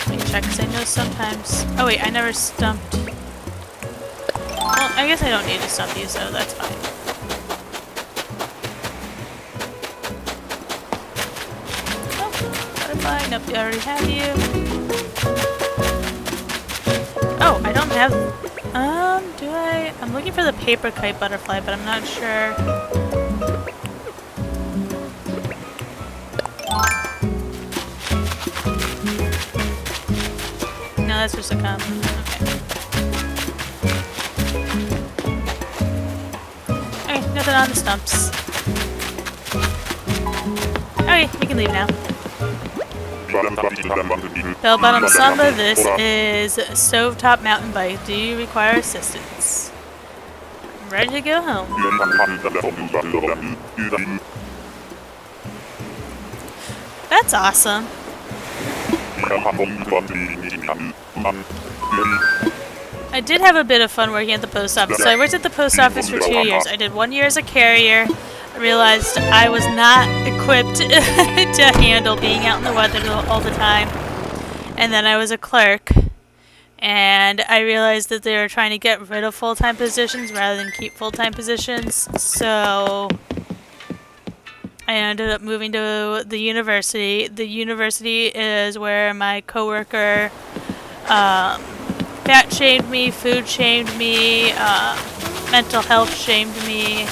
Let me check, because I know sometimes... Oh wait, I never stumped. Well, I guess I don't need to stump you, so that's fine. Oh, butterfly. Nope, we already have you. Oh, I don't have... do I? I'm looking for the paper kite butterfly, but I'm not sure. No, that's just a cum. Okay. Okay, nothing on the stumps. Okay, we can leave now. Bell Bottom Samba, this is Stovetop Mountain Bike. Do you require assistance? I'm ready to go home. That's awesome. I did have a bit of fun working at the post office. So I worked at the post office for 2 years. I did 1 year as a carrier. I realized I was not equipped to handle being out in the weather all the time. And then I was a clerk. And I realized that they were trying to get rid of full-time positions rather than keep full-time positions. So I ended up moving to the university. The university is where my coworker fat shamed me, food shamed me, mental health shamed me.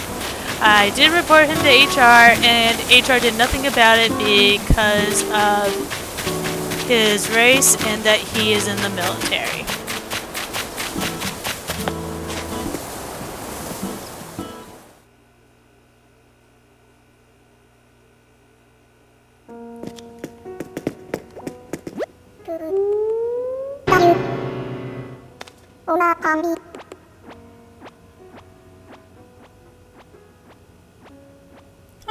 I did report him to HR, and HR did nothing about it because of his race and that he is in the military.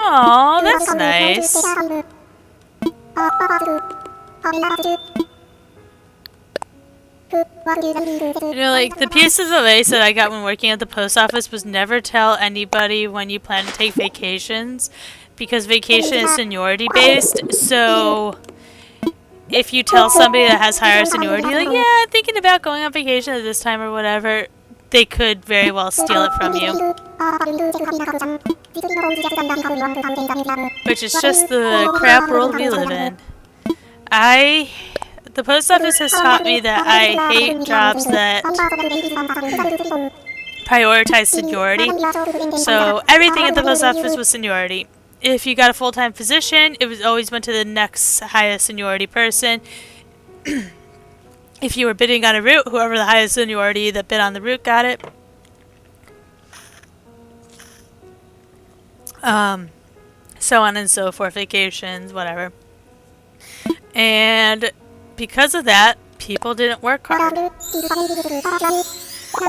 Aw, that's nice. You know, like, the piece of advice that I got when working at the post office was never tell anybody when you plan to take vacations, because vacation is seniority based, so if you tell somebody that has higher seniority, like, yeah, I'm thinking about going on vacation at this time or whatever, they could very well steal it from you. Which is just the crap world we live in. The post office has taught me that I hate jobs that prioritize seniority. So everything at the post office was seniority. If you got a full-time position, it was always went to the next highest seniority person. If you were bidding on a route, whoever the highest seniority that bid on the route got it. So on and so forth, vacations, whatever. And because of that, people didn't work hard.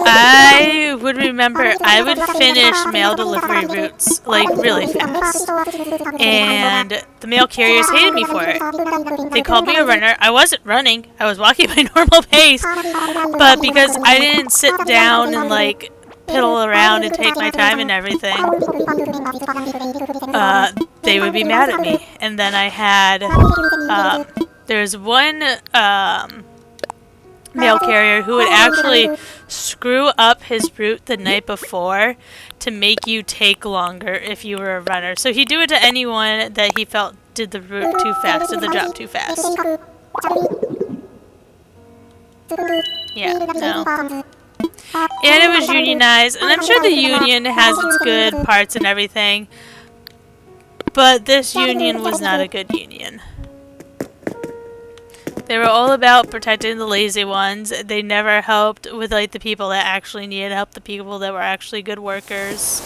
I would remember I would finish mail delivery routes, like, really fast. And the mail carriers hated me for it. They called me a runner. I wasn't running. I was walking my normal pace. But because I didn't sit down and, like, piddle around and take my time and everything, they would be mad at me. And then I had, there's one mail carrier who would actually screw up his route the night before to make you take longer if you were a runner. So he'd do it to anyone that he felt did the route too fast, did the job too fast. Yeah, no. And it was unionized, and I'm sure the union has its good parts and everything, but this union was not a good union. They were all about protecting the lazy ones. They never helped with, like, the people that actually needed help, the people that were actually good workers.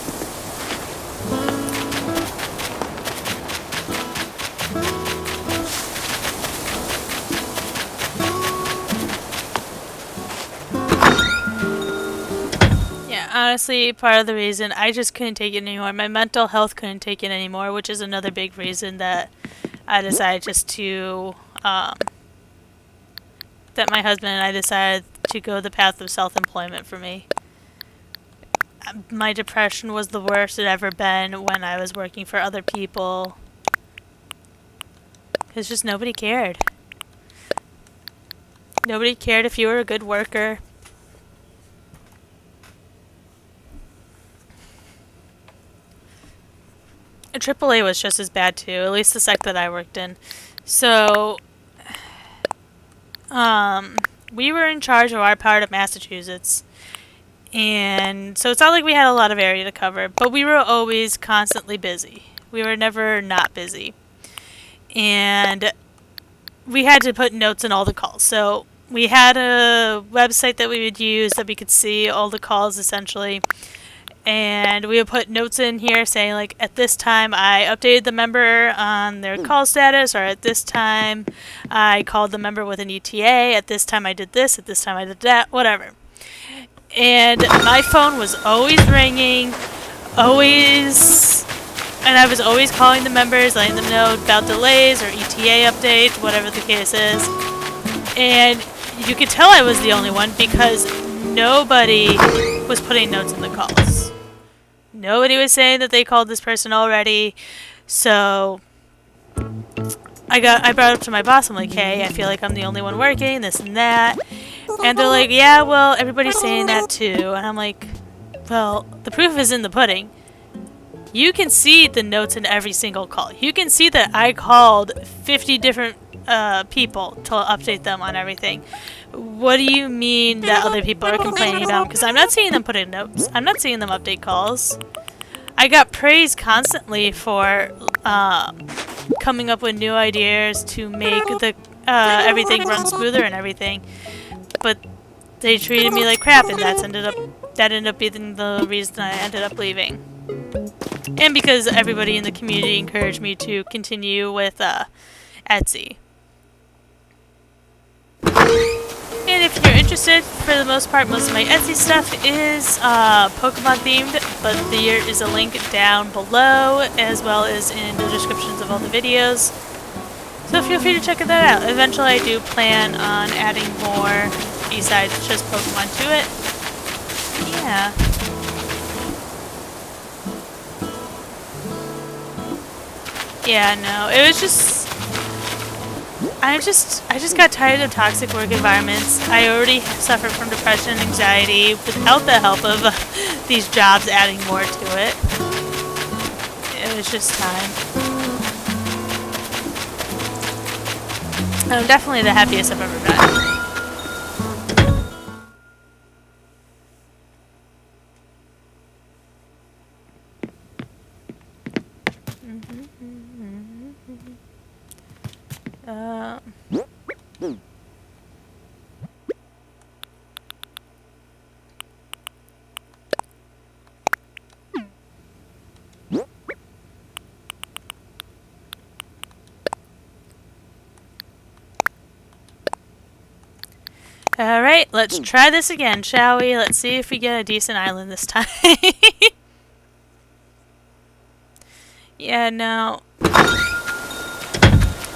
honestly part of the reason I just couldn't take it anymore. My mental health couldn't take it anymore, which is another big reason that I decided just to, that my husband and I decided to go the path of self-employment for me. My depression was the worst it ever been when I was working for other people. Because just nobody cared. Nobody cared if you were a good worker. AAA was just as bad too, at least the sect that I worked in. So, we were in charge of our part of Massachusetts. And so it's not like we had a lot of area to cover, but we were always constantly busy. We were never not busy. And we had to put notes in all the calls. So we had a website that we would use that we could see all the calls essentially. And we would put notes in here saying, like, at this time I updated the member on their call status, or at this time I called the member with an ETA, at this time I did this, at this time I did that, whatever. And my phone was always ringing, always, and I was always calling the members, letting them know about delays or ETA updates, whatever the case is. And you could tell I was the only one because nobody was putting notes in the calls. Nobody was saying that they called this person already. So I brought it up to my boss. I'm like, hey, I feel like I'm the only one working, this and that. And they're like, yeah, well, everybody's saying that too. And I'm like, well, the proof is in the pudding. You can see the notes in every single call. You can see that I called 50 different people to update them on everything. What do you mean that other people are complaining about? Because I'm not seeing them put in notes. I'm not seeing them update calls. I got praised constantly for coming up with new ideas to make the everything run smoother and everything. But they treated me like crap, and that ended up being the reason I ended up leaving. And because everybody in the community encouraged me to continue with Etsy. And if you're interested, for the most part, most of my Etsy stuff is Pokemon themed, but there is a link down below, as well as in the descriptions of all the videos. So feel free to check that out. Eventually I do plan on adding more besides just Pokemon to it. Yeah. Yeah, no, it was just... I just got tired of toxic work environments. I already suffered from depression and anxiety without the help of these jobs adding more to it. It was just time. I'm definitely the happiest I've ever been. Alright, let's try this again, shall we? Let's see if we get a decent island this time. Yeah, no.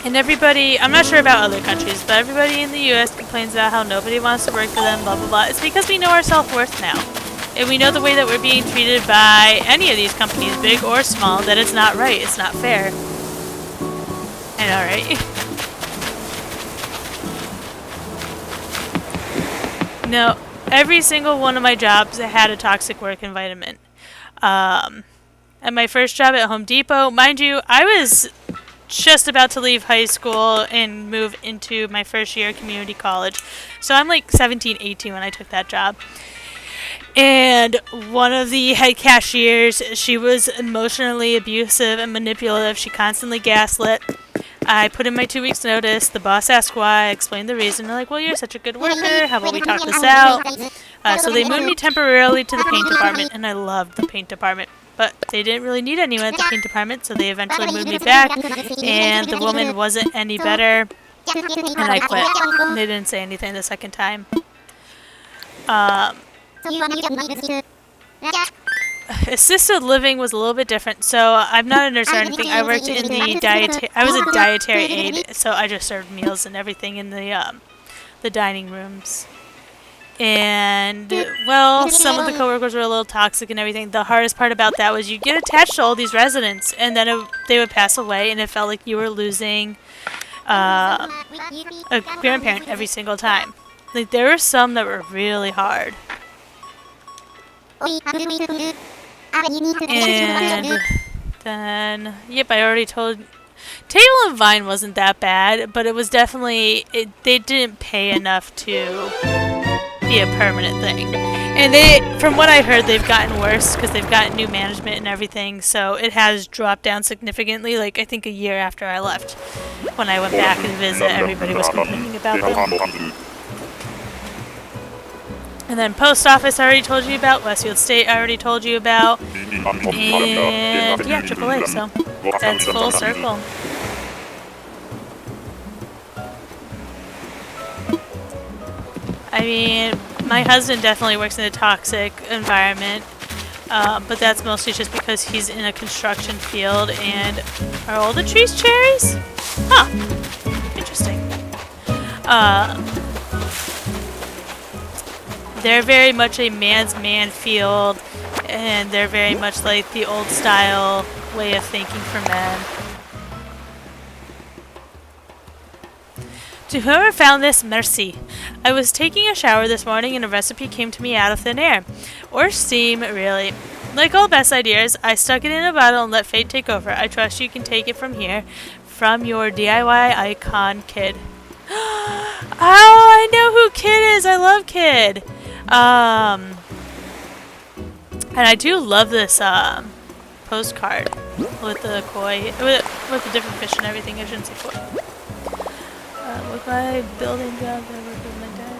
And everybody, I'm not sure about other countries, but everybody in the US complains about how nobody wants to work for them, blah blah blah. It's because we know our self-worth now. And we know the way that we're being treated by any of these companies, big or small, that it's not right, it's not fair. I know, right? No, every single one of my jobs had a toxic work environment. At my first job at Home Depot, mind you, I was just about to leave high school and move into my first year of community college. So I'm like 17, 18 when I took that job. And one of the head cashiers, she was emotionally abusive and manipulative. She constantly gaslit. I put in my 2 weeks notice. The boss asked why. I explained the reason. They're like, well, you're such a good worker. How about we talk this out? So they moved me temporarily to the paint department, and I loved the paint department. But they didn't really need anyone at the paint department, so they eventually moved me back, and the woman wasn't any better, and I quit. They didn't say anything the second time. Assisted living was a little bit different, so I'm not a nurse or anything. I worked in the I was a dietary aide, so I just served meals and everything in the dining rooms. And, well, some of the coworkers were a little toxic and everything. The hardest part about that was you get attached to all these residents, and then they would pass away, and it felt like you were losing a grandparent every single time. Like, there were some that were really hard. And then, yep, I already told... Table and Vine wasn't that bad, but it was definitely... they didn't pay enough to be a permanent thing. And from what I heard, they've gotten worse because they've gotten new management and everything, so it has dropped down significantly, like I think a year after I left. When I went back and visit, everybody was complaining about them. And then Post Office I already told you about, Westfield State I already told you about, and yeah, AAA, so that's full circle. I mean, my husband definitely works in a toxic environment, but that's mostly just because he's in a construction field. And are all the trees cherries? Huh. Interesting. They're very much a man's man field, and they're very much like the old style way of thinking for men. To whoever found this, merci. I was taking a shower this morning and a recipe came to me out of thin air. Or steam, really. Like all best ideas, I stuck it in a bottle and let fate take over. I trust you can take it from here. From your DIY icon, Kid. Oh, I know who Kid is! I love Kid! And I do love this, postcard. With the koi. With the different fish and everything. I shouldn't say koi. With my building job, I work with my dad.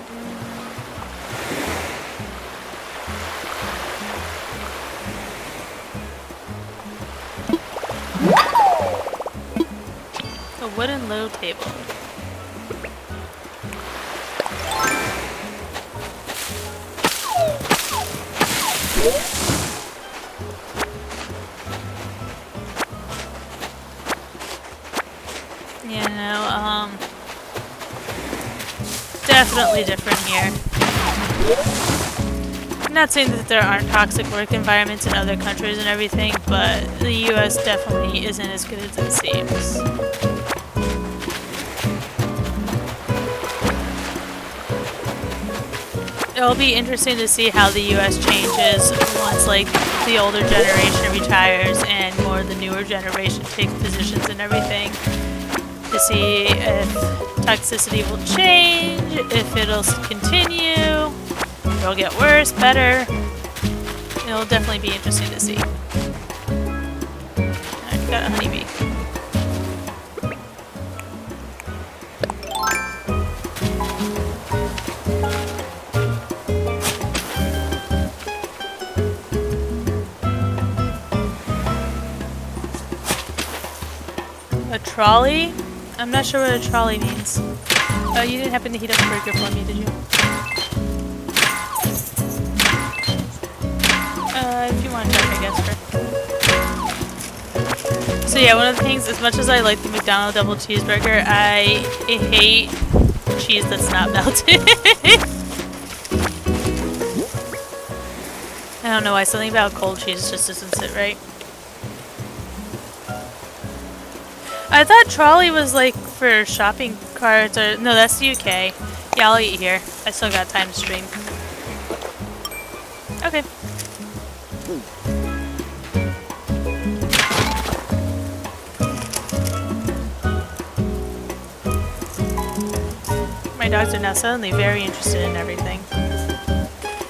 A wooden low table. You know, definitely different here. I'm not saying that there aren't toxic work environments in other countries and everything, but the US definitely isn't as good as it seems. It'll be interesting to see how the US changes once, like, the older generation retires and more of the newer generation takes positions and everything. To see if toxicity will change, if it'll continue, if it'll get worse, better. It'll definitely be interesting to see. Alright, got a honeybee. A trolley? I'm not sure what a trolley means. Oh, you didn't happen to heat up a burger for me, did you? If you want to check, I guess. Sure. So yeah, one of the things, as much as I like the McDonald's double cheeseburger, I hate cheese that's not melted. I don't know why, something about cold cheese just doesn't sit right. I thought trolley was like for shopping carts or... No, that's the UK. Yeah, I'll eat here. I still got time to stream. Okay. My dogs are now suddenly very interested in everything.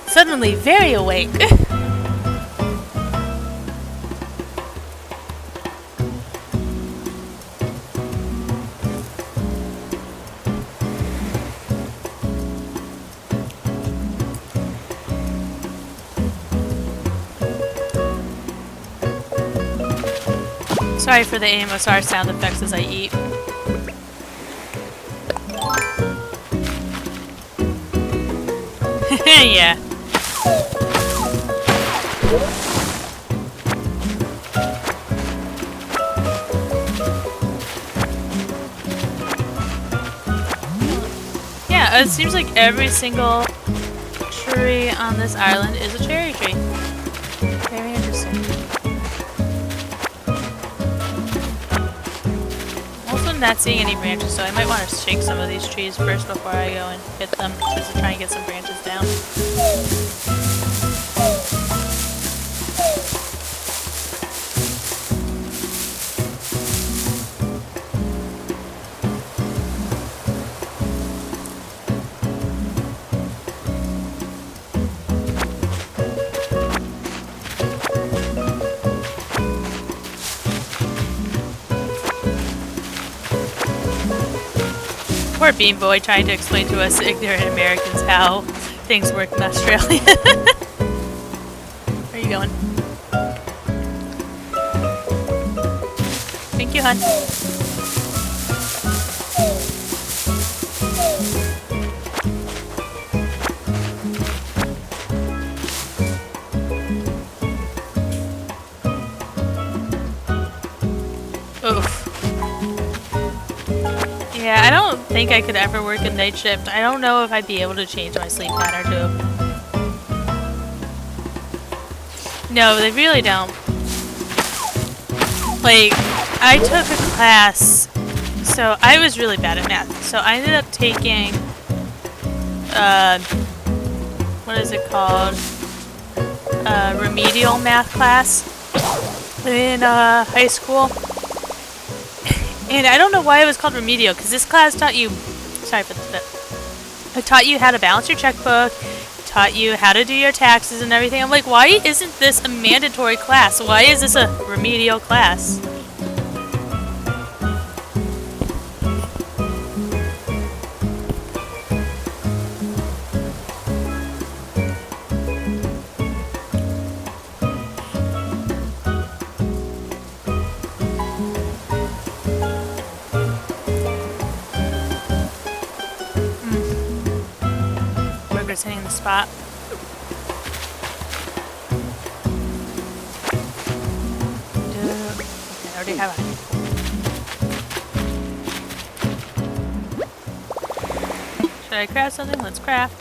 Suddenly very awake. Sorry for the AMSR sound effects as I eat. Yeah. Yeah, it seems like every single tree on this island is a cherry tree. Very interesting. I'm also not seeing any branches, so I might want to shake some of these trees first before I go and hit them, just to try and get some branches down. Poor Bean Boy trying to explain to us ignorant Americans how things work in Australia. Where are you going? Thank you, hon. Oof. Yeah, I don't think I could ever work a night shift. I don't know if I'd be able to change my sleep pattern too. No, they really don't. Like, I took a class, so I was really bad at math. So I ended up taking, what is it called? Remedial math class in high school. And I don't know why it was called remedial, because this class taught you, sorry for the spit, it taught you how to balance your checkbook, taught you how to do your taxes and everything. I'm like, why isn't this a mandatory class? Why is this a remedial class? Hitting the spot. Okay, I already have it. Should I craft something? Let's craft.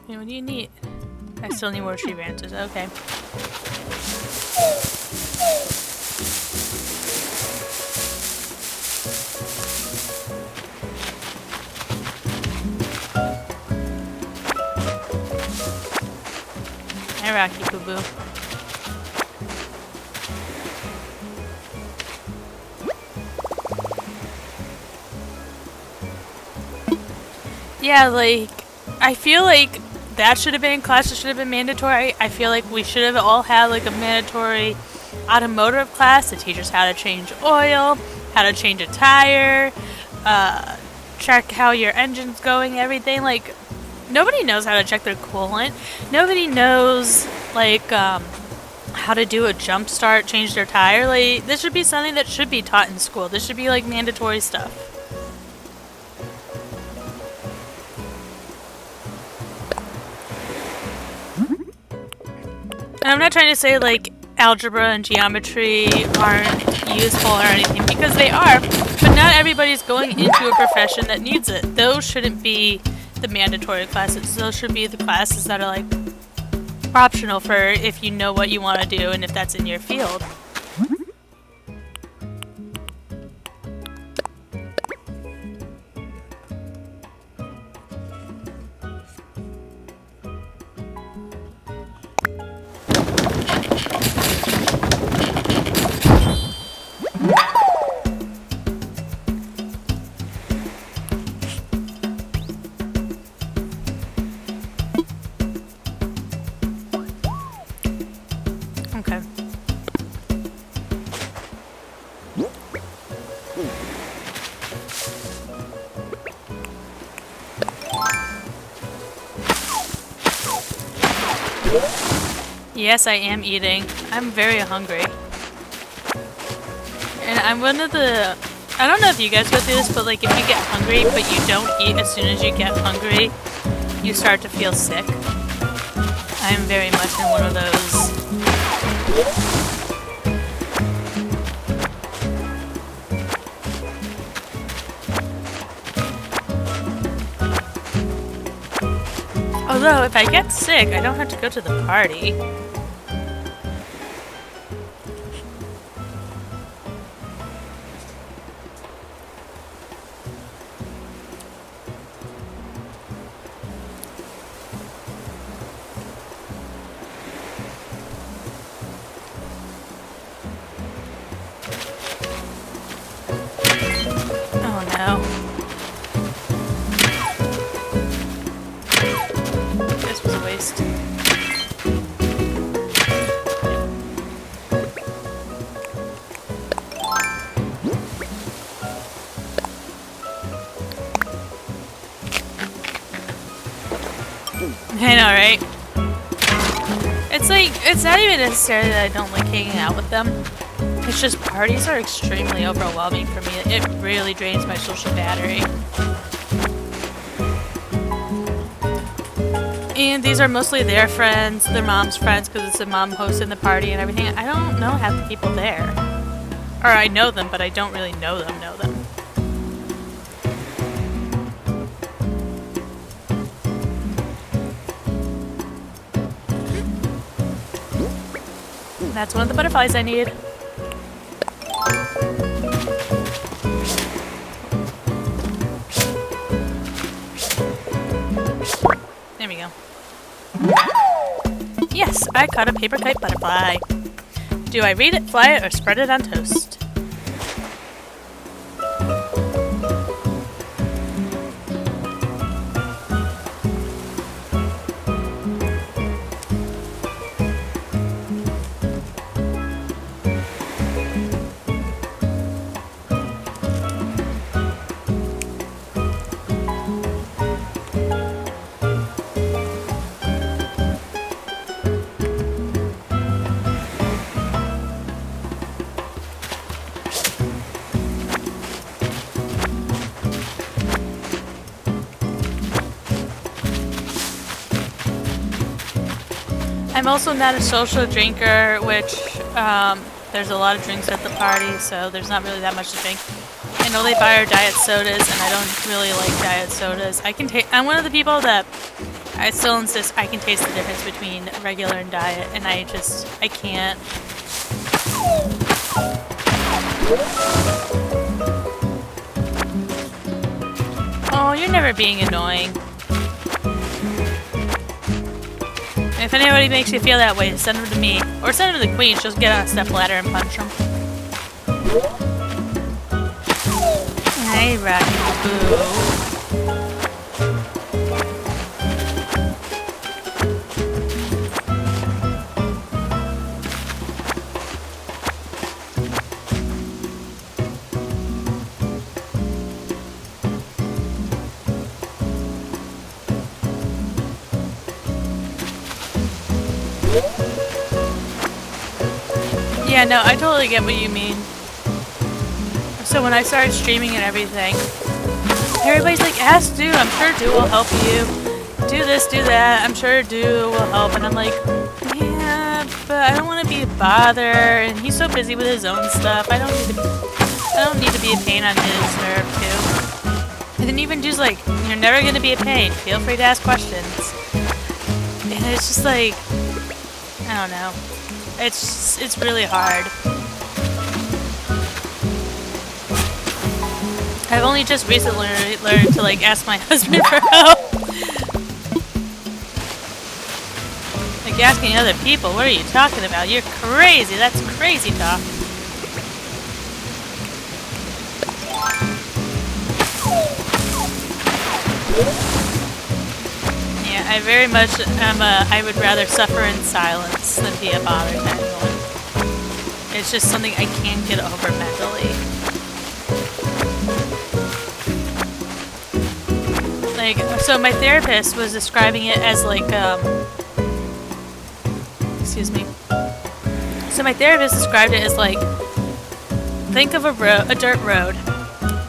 Hey, what do you need? I still need more tree branches. Okay. Rocky Boo Boo. Yeah, like, I feel like that should have been in class, it should have been mandatory. I feel like we should have all had like a mandatory automotive class that teaches how to change oil, how to change a tire, check how your engine's going, everything. Like, nobody knows how to check their coolant. Nobody knows, like, how to do a jump start, change their tire. Like, this should be something that should be taught in school. This should be, like, mandatory stuff. And I'm not trying to say, like, algebra and geometry aren't useful or anything, because they are, but not everybody's going into a profession that needs it. Those shouldn't be the mandatory classes. Those should be the classes that are like optional for if you know what you want to do and if that's in your field. Okay. Yes, I am eating. I'm very hungry. And I'm one of the... I don't know if you guys go through this, but like if you get hungry but you don't eat as soon as you get hungry, you start to feel sick. I'm very much in one of those. Although, if I get sick, I don't have to go to the party. Oh no. This was a waste. I know, right? It's like, it's not even necessarily that I don't like hanging out with them. It's just parties are extremely overwhelming for me. It really drains my social battery. And these are mostly their friends, their mom's friends, because it's a mom hosting the party and everything. I don't know half the people there. Or I know them, but I don't really know them. That's one of the butterflies I need. There we go. Yes, I caught a paper kite butterfly. Do I read it, fly it, or spread it on toast? I'm also not a social drinker, which there's a lot of drinks at the party, so there's not really that much to drink. I know they buy our diet sodas, and I don't really like diet sodas. I'm one of the people that I still insist I can taste the difference between regular and diet, and I can't. Oh, you're never being annoying. If anybody makes you feel that way, send them to me. Or send them to the queen. She'll get on a stepladder and punch them. Hey, Rocky Boo. Yeah, no, I totally get what you mean. So when I started streaming and everything, everybody's like, ask Do, I'm sure Do will help you. Do this, do that, I'm sure Do will help. And I'm like, yeah, but I don't want to be a bother, and he's so busy with his own stuff. I don't need to be a pain on his nerve too. And then even Do's like, you're never gonna be a pain. Feel free to ask questions. And it's just like, I don't know. It's really hard. I've only just recently learned to like ask my husband for help. Like asking other people, what are you talking about? You're crazy. That's crazy talk. Yeah, I very much am I would rather suffer in silence than be a bother to anyone. It's just something I can't get over mentally. Like, so my therapist was describing it as like, excuse me. So my therapist described it as like, think of a dirt road,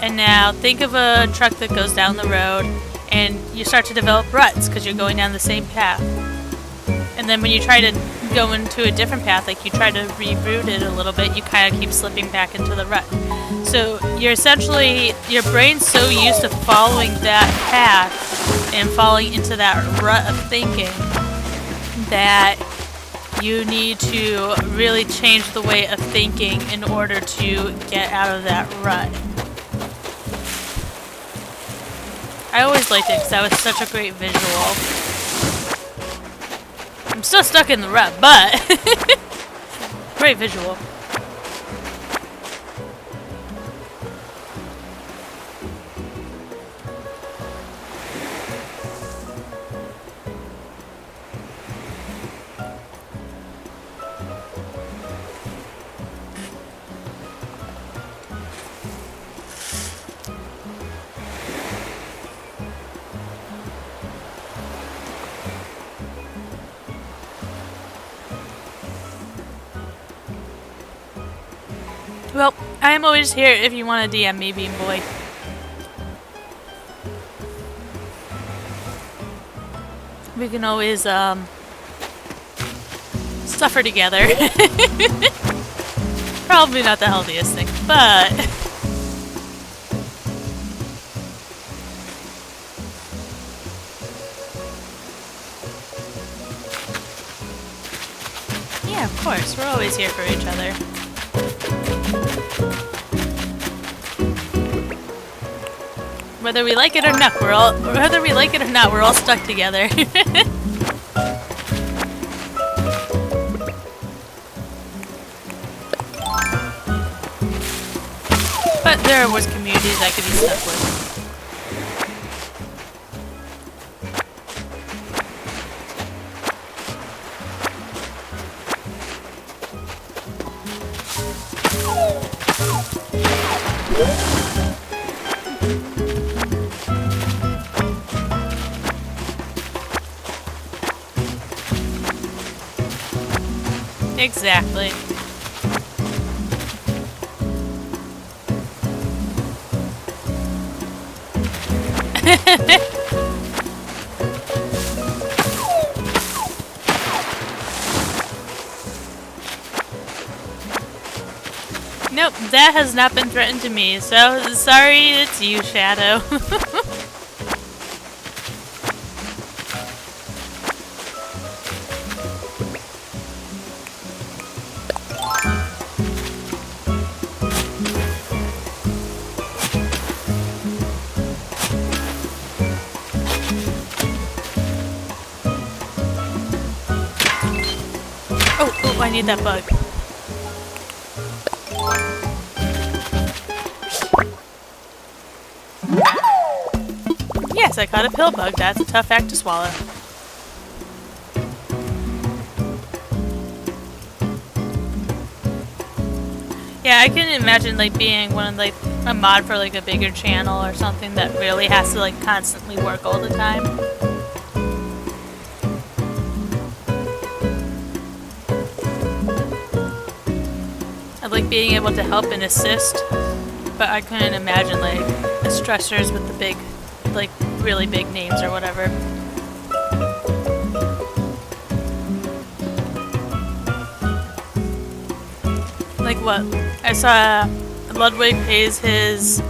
and now think of a truck that goes down the road, and you start to develop ruts because you're going down the same path. And then when you try to go into a different path, like you try to reroute it a little bit, you kind of keep slipping back into the rut. So you're essentially, your brain's so used to following that path and falling into that rut of thinking that you need to really change the way of thinking in order to get out of that rut. I always liked it because that was such a great visual. I'm still stuck in the rut, but great visual. Well, I am always here if you want to DM me, Bean Boy. We can always, suffer together. Probably not the healthiest thing, but... yeah, of course. We're always here for each other. Whether we like it or not, we're all stuck together. But there are worse communities I could be stuck with. Exactly. Nope, that has not been threatened to me, so sorry it's you, Shadow. Oh, I need that bug. Yes, I caught a pill bug. That's a tough act to swallow. Yeah, I can imagine like being one of like a mod for like a bigger channel or something that really has to like constantly work all the time. I like being able to help and assist, but I couldn't imagine like the stressors with the big, like really big names or whatever. Like what? I saw Ludwig pays his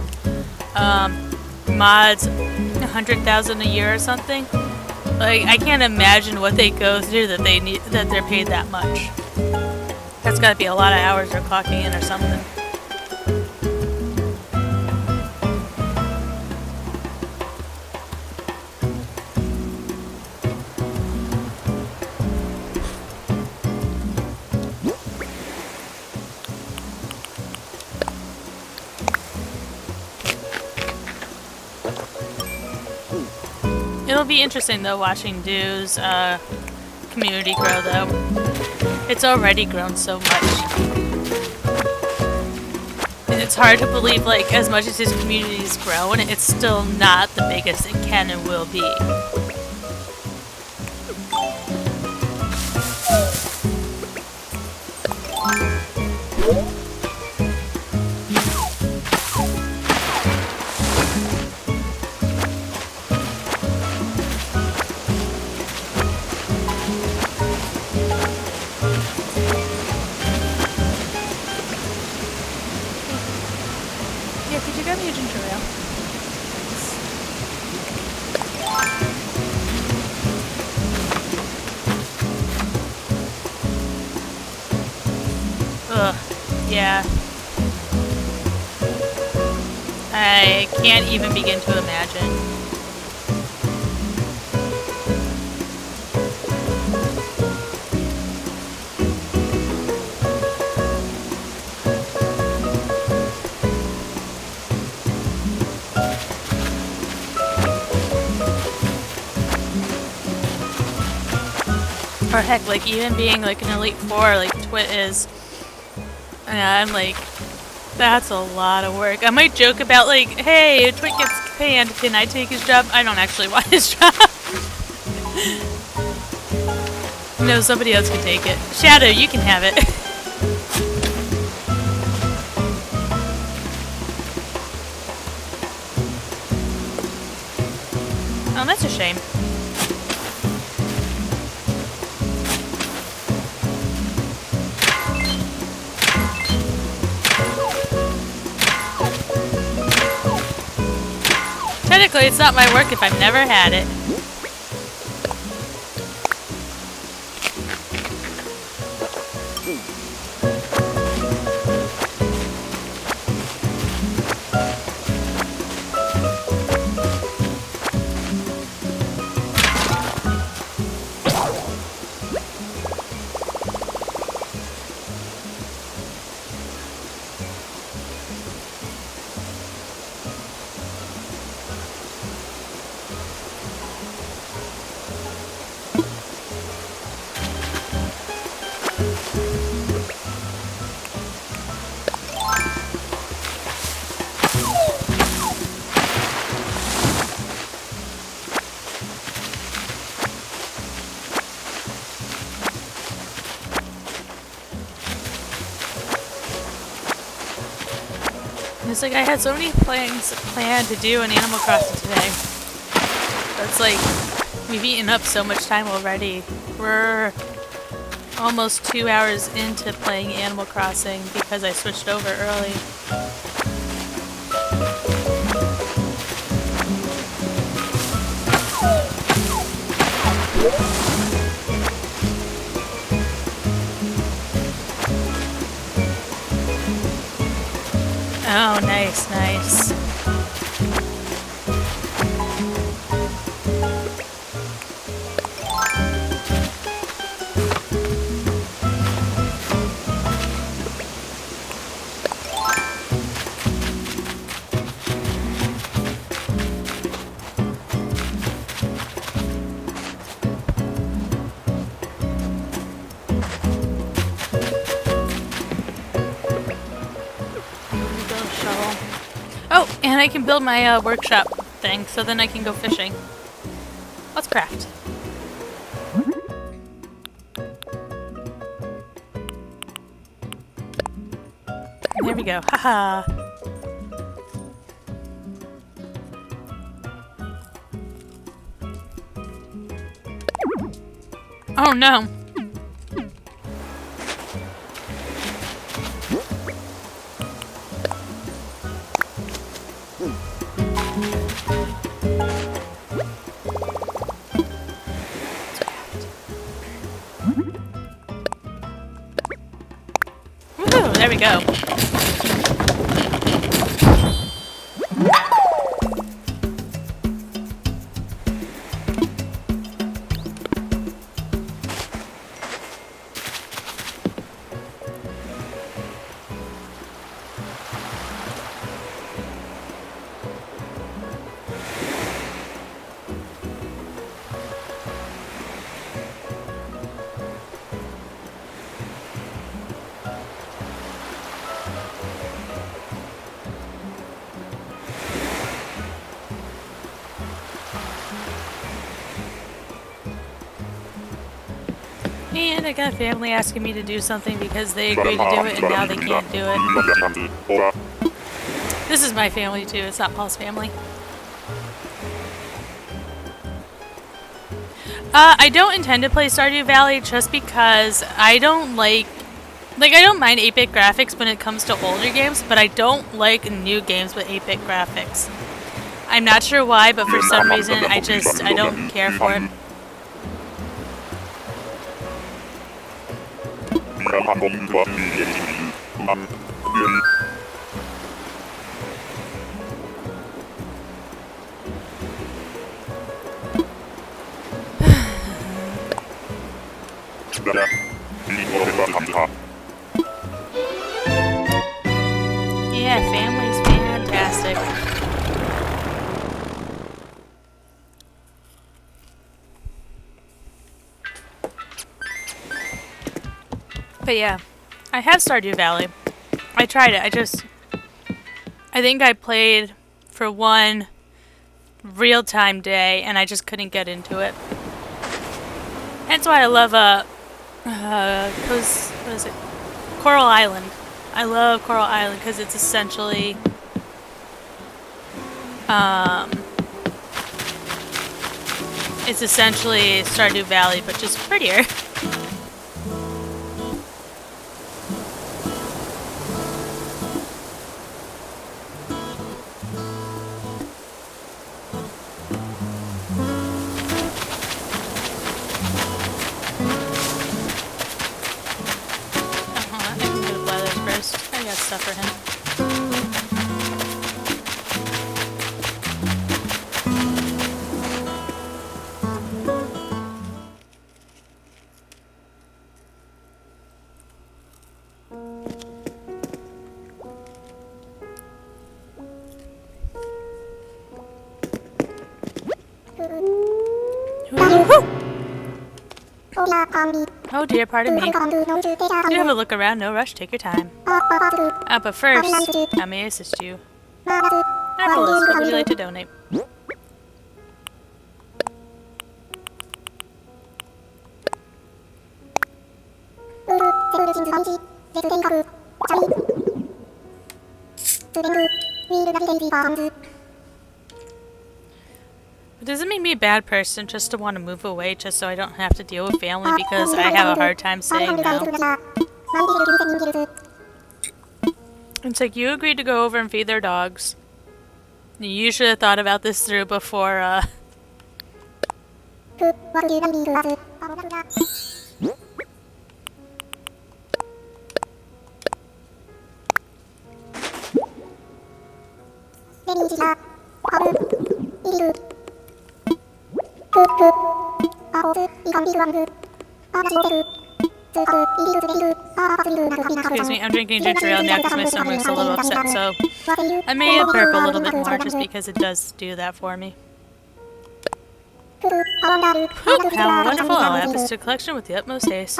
mods 100,000 a year or something. Like I can't imagine what they go through that they need that they're paid that much. That's gotta be a lot of hours they're clocking in or something. It'll be interesting though watching Dew's community grow though. It's already grown so much. And it's hard to believe like as much as his community's grown, it's still not the biggest it can and will be. Yeah. I can't even begin to imagine. Or heck, like even being like an Elite Four, like Twit is, and I'm like, that's a lot of work. I might joke about like, hey, Twit gets banned, can I take his job? I don't actually want his job. No, somebody else can take it. Shadow, you can have it. Oh, that's a shame. Technically, it's not my work if I've never had it. It's like I had so many things planned to do in Animal Crossing today. It's like we've eaten up so much time already. We're almost 2 hours into playing Animal Crossing because I switched over early. Oh, nice, nice. Oh, and I can build my workshop thing, so then I can go fishing. Let's craft. There we go. Haha. Oh no. Woohoo, there we go. And I got family asking me to do something because they agreed to do it and now they can't do it. This is my family too, it's not Paul's family. I don't intend to play Stardew Valley just because I don't like I don't mind 8-bit graphics when it comes to older games, but I don't like new games with 8-bit graphics. I'm not sure why, but for some reason I don't care for it. Yeah, family's fantastic. But yeah, I have Stardew Valley. I tried it. I think I played for one real-time day, and I just couldn't get into it. Hence why I love what is it? Coral Island. I love Coral Island because it's essentially Stardew Valley, but just prettier. I got stuff for him. Oh dear, pardon me. Do have a look around, no rush, take your time. But first, how may I assist you? Apples, what would you like to donate? It doesn't make me a bad person just to want to move away just so I don't have to deal with family because I have a hard time saying no. It's like you agreed to go over and feed their dogs. You should have thought about this through before, Excuse me, I'm drinking ginger ale now because my stomach's a little upset, so I may burp a little bit more just because it does do that for me. How wonderful! I'll add this to the collection with the utmost haste.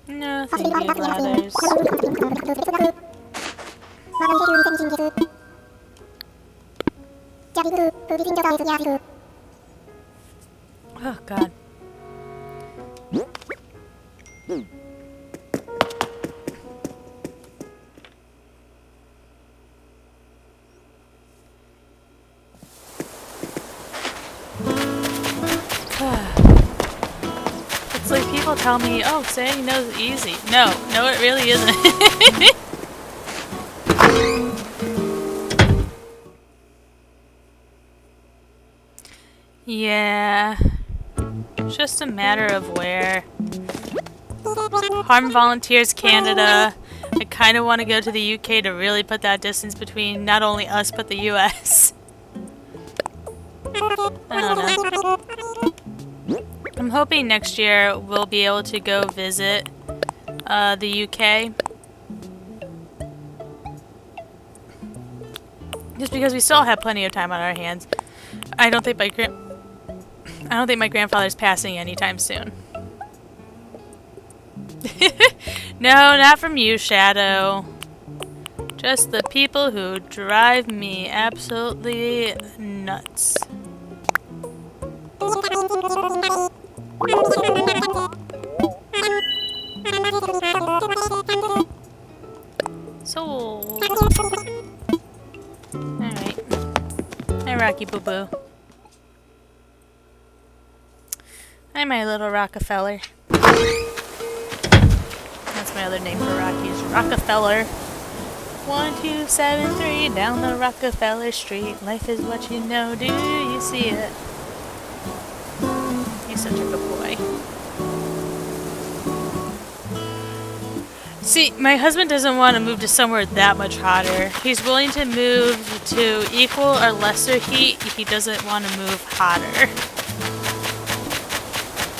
No, thank you, Blathers. Oh, God. It's like people tell me, oh, saying no is easy. No, it really isn't. Yeah, it's just a matter of where. Harm Volunteers Canada. I kind of want to go to the UK to really put that distance between not only us but the US. I don't know. I'm hoping next year we'll be able to go visit the UK. Just because we still have plenty of time on our hands. I don't think my grandfather's passing anytime soon. No, not from you, Shadow. Just the people who drive me absolutely nuts. Sold. Alright. Hi, Rocky Boo Boo. Hi, my little Rockefeller. That's my other name for Rocky, is Rockefeller. 1273 down the Rockefeller Street. Life is what you know. Do you see it? He's such a good boy. See, my husband doesn't want to move to somewhere that much hotter. He's willing to move to equal or lesser heat. He doesn't want to move hotter.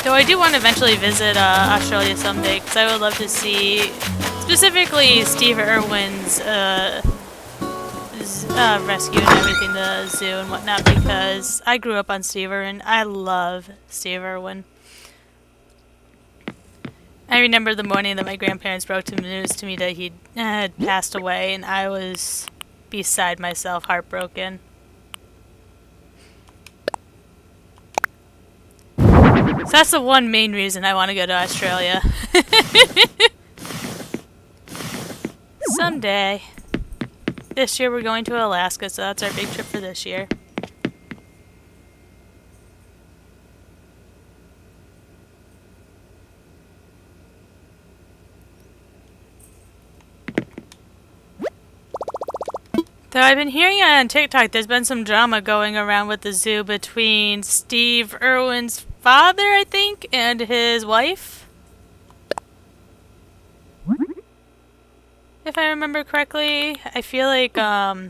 Though I do want to eventually visit Australia someday, because I would love to see, specifically Steve Irwin's rescue and everything, the zoo and whatnot, because I grew up on Steve Irwin. I love Steve Irwin. I remember the morning that my grandparents broke the news to me that he had passed away, and I was beside myself, heartbroken. So that's the one main reason I want to go to Australia. Someday. This year we're going to Alaska, so that's our big trip for this year. Though I've been hearing on TikTok there's been some drama going around with the zoo between Steve Irwin's father, I think, and his wife. If I remember correctly, I feel like, what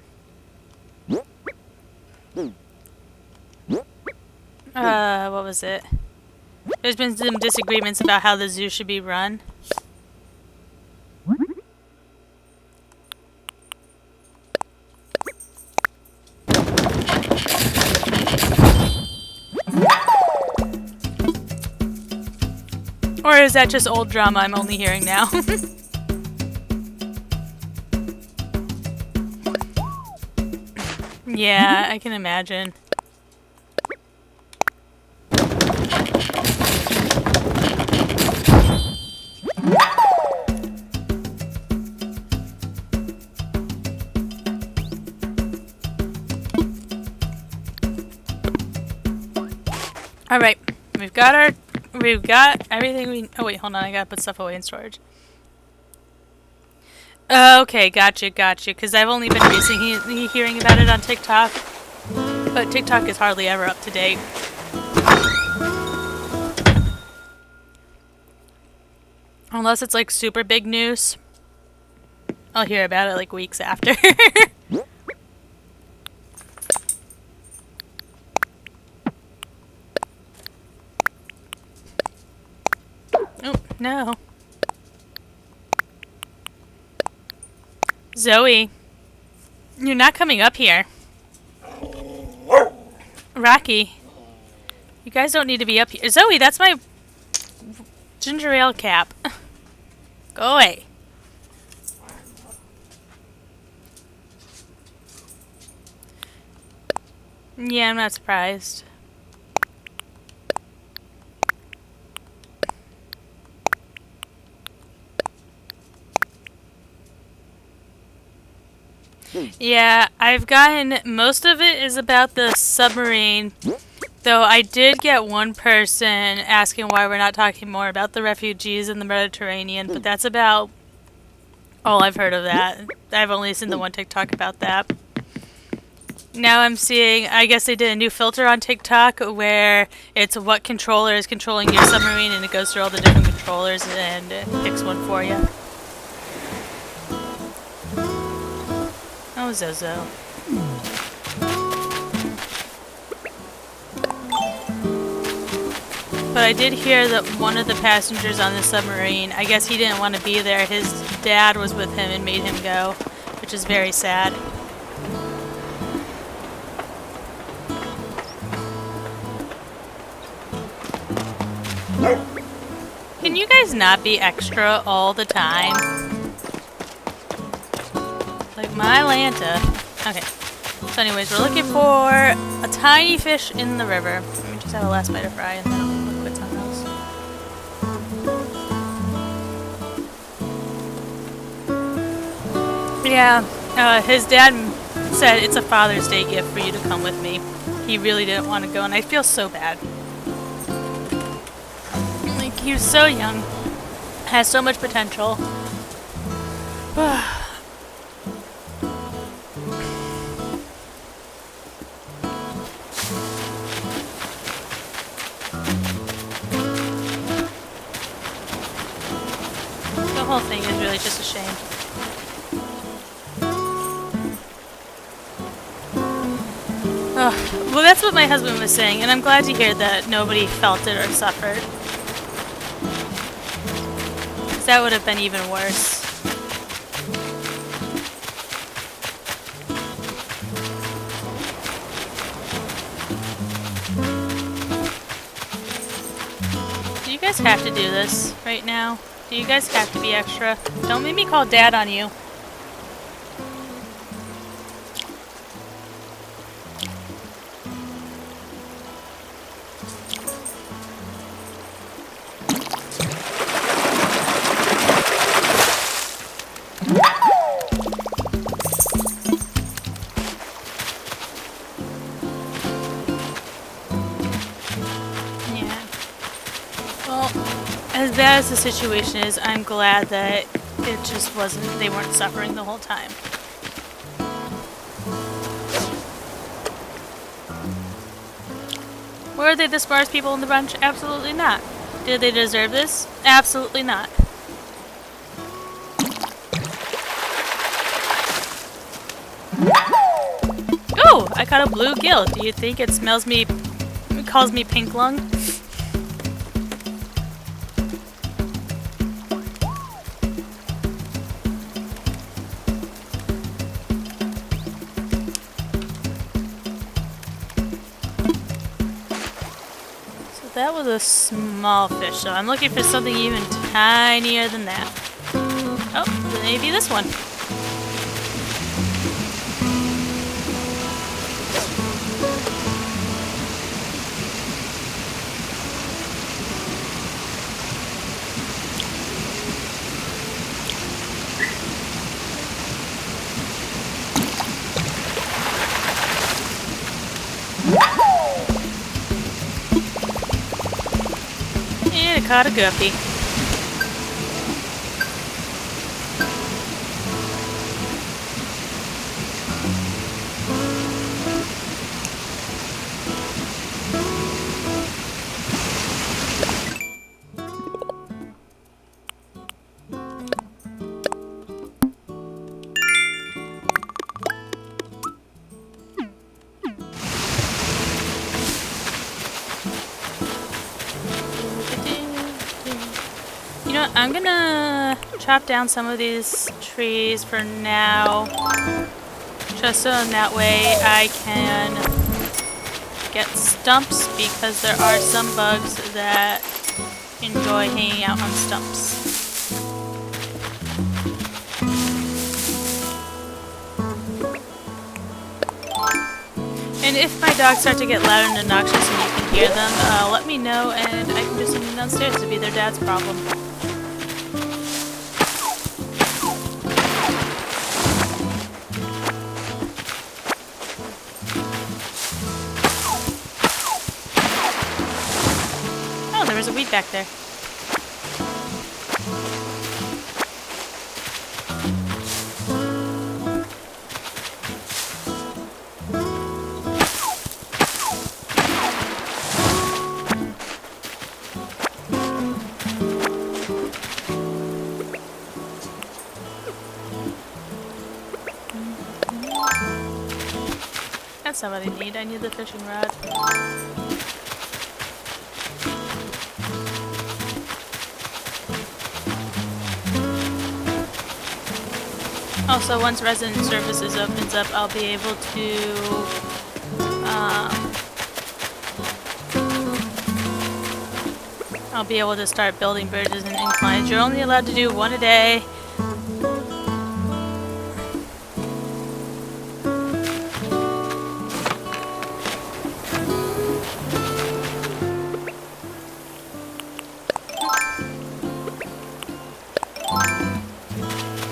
was it? There's been some disagreements about how the zoo should be run. Or is that just old drama I'm only hearing now? Yeah, I can imagine. Alright, we've got everything we... Oh wait, hold on, I gotta put stuff away in storage. Okay, gotcha, because I've only been recently hearing about it on TikTok. But TikTok is hardly ever up to date. Unless it's like super big news. I'll hear about it like weeks after. Oh, no. Zoe, you're not coming up here. Rocky, you guys don't need to be up here. Zoe, that's my ginger ale cap. Go away. Yeah, I'm not surprised. Yeah, I've gotten... Most of it is about the submarine. Though I did get one person asking why we're not talking more about the refugees in the Mediterranean. But that's about all I've heard of that. I've only seen the one TikTok about that. Now I'm seeing... I guess they did a new filter on TikTok where it's what controller is controlling your submarine. And it goes through all the different controllers and it picks one for you. Oh, Zozo. But I did hear that one of the passengers on the submarine, I guess he didn't want to be there. His dad was with him and made him go, which is very sad. Can you guys not be extra all the time? Like my Lanta. Okay. So anyways, we're looking for a tiny fish in the river. Let me just have a last bite of fry and then I'll quit on those. Yeah, his dad said it's a Father's Day gift for you to come with me. He really didn't want to go and I feel so bad. Like, he was so young. Has so much potential. Well, that's what my husband was saying, and I'm glad to hear that nobody felt it or suffered. 'Cause that would have been even worse. Do you guys have to do this right now? Do you guys have to be extra? Don't make me call Dad on you. As bad as the situation is, I'm glad that it just wasn't, they weren't suffering the whole time. Were they the smartest people in the bunch? Absolutely not. Did they deserve this? Absolutely not. Oh, I caught a blue gill. Do you think it smells me, it calls me pink lung? That was a small fish, so I'm looking for something even tinier than that. Oh, maybe this one. And I caught a guppy. You know what, I'm gonna chop down some of these trees for now, just so in that way I can get stumps, because there are some bugs that enjoy hanging out on stumps. And if my dogs start to get loud and obnoxious and you can hear them, let me know and I can do something downstairs to be their dad's problem. Oh, there was a weed back there. That's not what I need. I need the fishing rod. Also, once resident services opens up, I'll be able to start building bridges and inclines. You're only allowed to do one a day.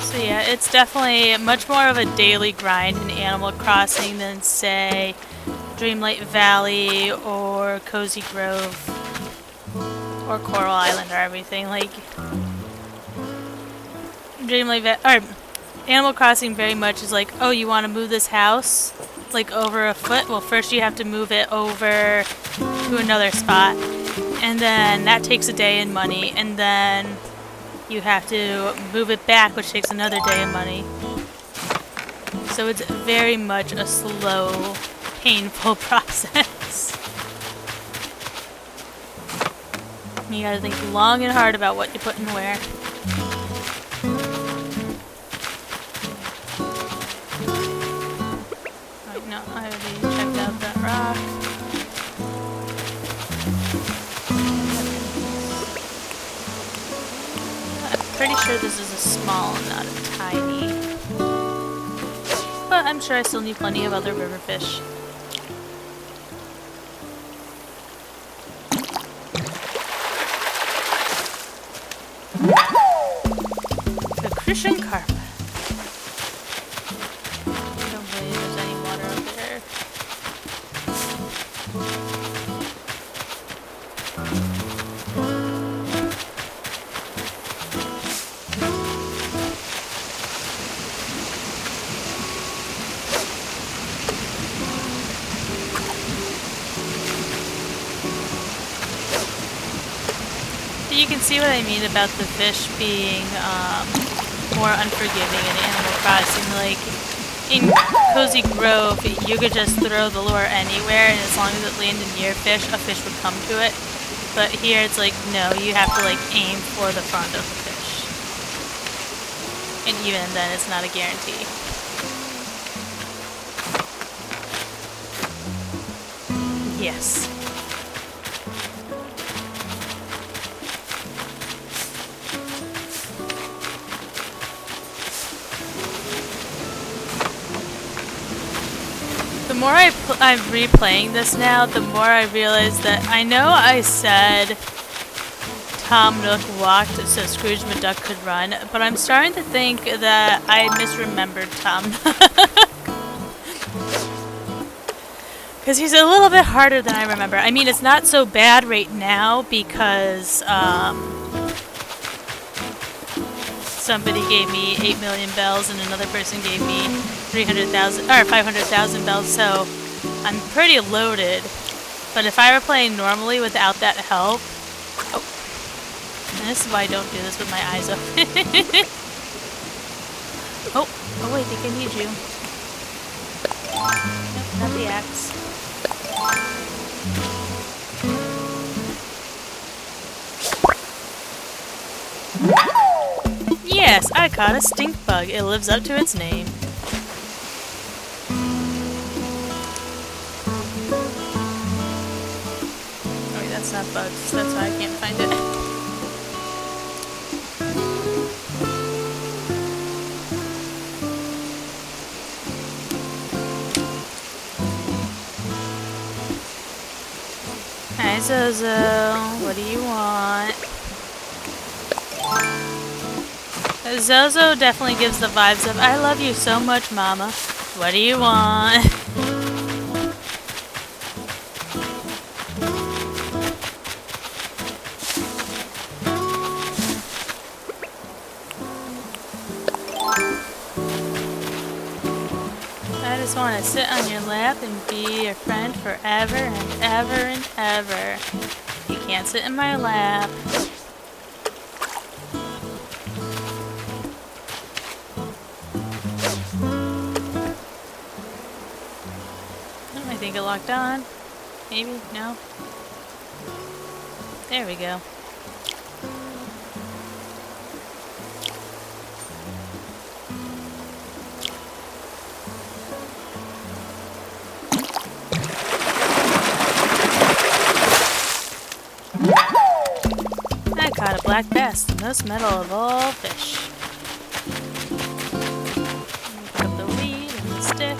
So yeah, it's definitely much more of a daily grind in Animal Crossing than, say, Dreamlight Valley or Cozy Grove or Coral Island or everything. Like, Animal Crossing very much is like, oh, you want to move this house like over a foot? Well, first you have to move it over to another spot, and then that takes a day and money, and then you have to move it back, which takes another day and money. So it's very much a slow painful process. You gotta think long and hard about what you put in where. Right, no, I already checked out that rock. I'm pretty sure this is a small, not a tiny. But I'm sure I still need plenty of other river fish. The Christian carp. I don't believe there's any water up there. You can see what I mean about the fish being more unforgiving in Animal Crossing. Like, in Cozy Grove, you could just throw the lure anywhere, and as long as it landed near a fish would come to it. But here it's like, no, you have to like aim for the front of the fish. And even then, it's not a guarantee. Yes. The more I'm replaying this now, the more I realize that I know I said Tom Nook walked so Scrooge McDuck could run, but I'm starting to think that I misremembered Tom Nook. Because he's a little bit harder than I remember. I mean, it's not so bad right now because somebody gave me 8 million bells and another person gave me 300,000 or 500,000 bells, so I'm pretty loaded. But if I were playing normally without that help, and this is why I don't do this with my eyes open. oh wait, I think I need you. Nope, not the axe. Yes, I caught a stink bug. It lives up to its name. Oh wait, that's not bugs. That's why I can't find it. Hi Zozo, what do you want? Zozo definitely gives the vibes of, I love you so much, Mama. What do you want? I just want to sit on your lap and be your friend forever and ever and ever. You can't sit in my lap. I think it locked on. Maybe? No? There we go. I caught a black bass, the most metal of all fish. Pick up the weed and the stick.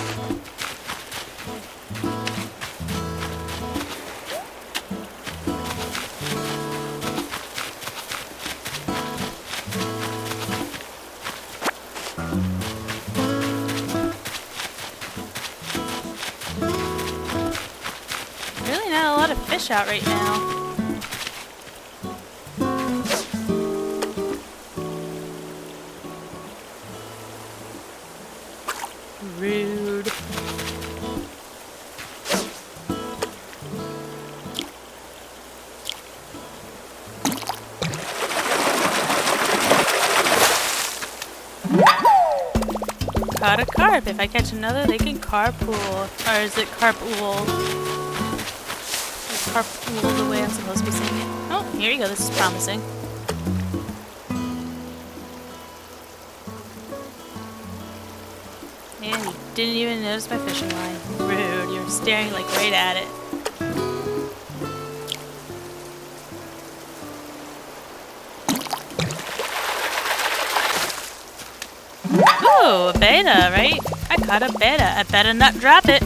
Really not a lot of fish out right now. Rude. Caught caught a carp. If I catch another, they can carpool. Or is it carpool? Is carpool the way I'm supposed to be saying it? Oh, here you go. This is promising. And you didn't even notice my fishing line. Rude. You're staring like right at it. Oh, a beta, right? I caught a beta. I better not drop it.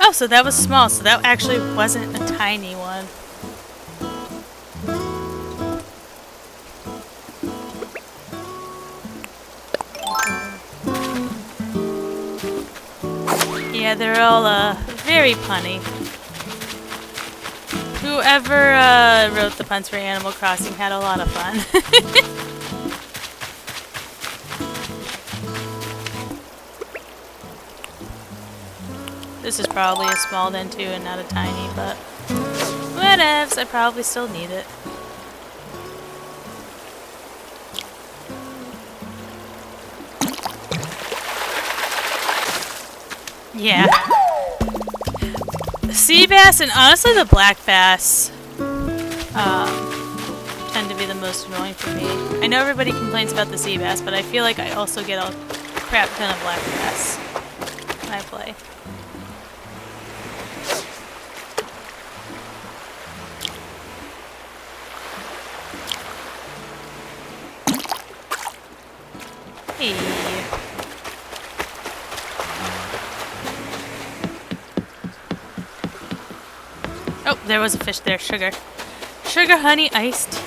Oh, so that was small. So that actually wasn't a tiny one. Yeah, they're all very punny. Whoever wrote the puns for Animal Crossing had a lot of fun. This is probably a small then too and not a tiny, but whatevs, I probably still need it. Yeah. The sea bass and honestly the black bass tend to be the most annoying for me. I know everybody complains about the sea bass, but I feel like I also get a crap ton of black bass when I play. Hey. Oh, there was a fish there. Sugar. Sugar honey iced tea.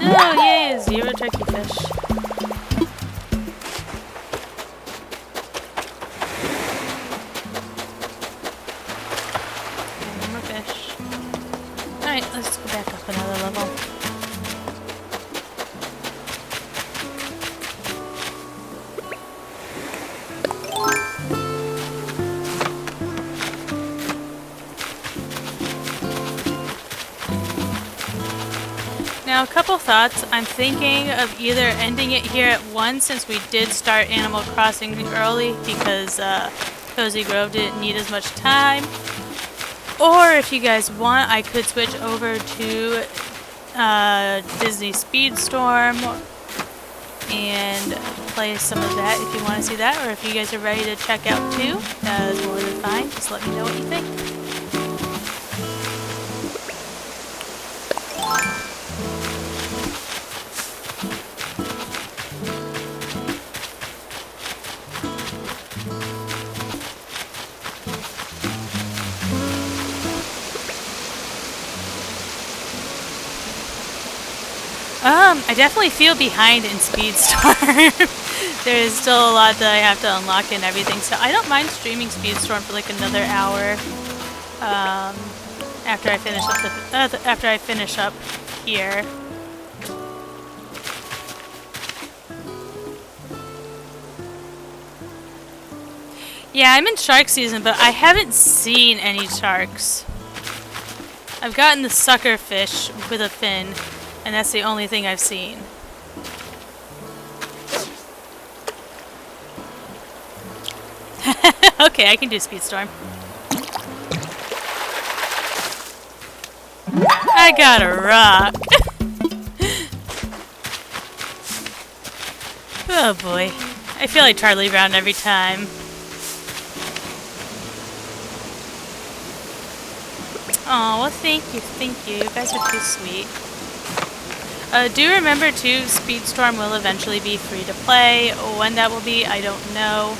Oh, yay, 0 turkey fish. Alright, let's go back up another level. Now, a couple thoughts. I'm thinking of either ending it here at 1 since we did start Animal Crossing early because Cozy Grove didn't need as much time. Or if you guys want, I could switch over to Disney Speedstorm and play some of that if you want to see that. Or if you guys are ready to check out too, that is more than fine. Just let me know what you think. I definitely feel behind in Speedstorm. There is still a lot that I have to unlock and everything, so I don't mind streaming Speedstorm for like another hour after I finish up here. Yeah, I'm in shark season, but I haven't seen any sharks. I've gotten the sucker fish with a fin. And that's the only thing I've seen. Okay, I can do Speedstorm. I got a rock. Oh boy. I feel like Charlie Brown every time. Oh, well thank you, thank you. You guys are too sweet. Do remember too, Speedstorm will eventually be free to play. When that will be, I don't know.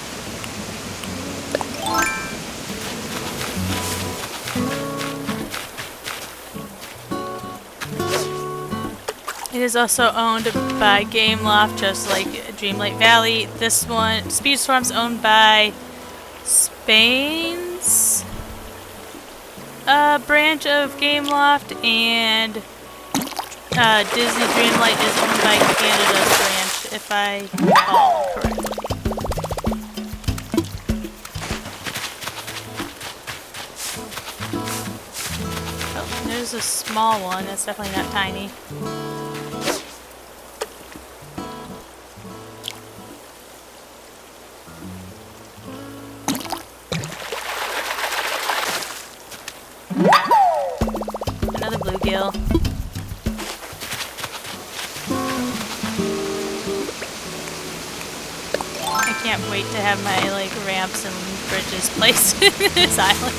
It is also owned by Gameloft, just like Dreamlight Valley. This one, Speedstorm's owned by Spain's branch of Gameloft, and Disney Dreamlight is owned by Canada's branch, if I recall correctly. Oh, there's a small one. That's definitely not tiny. Another bluegill. I can't wait to have my ramps and bridges placed in this island.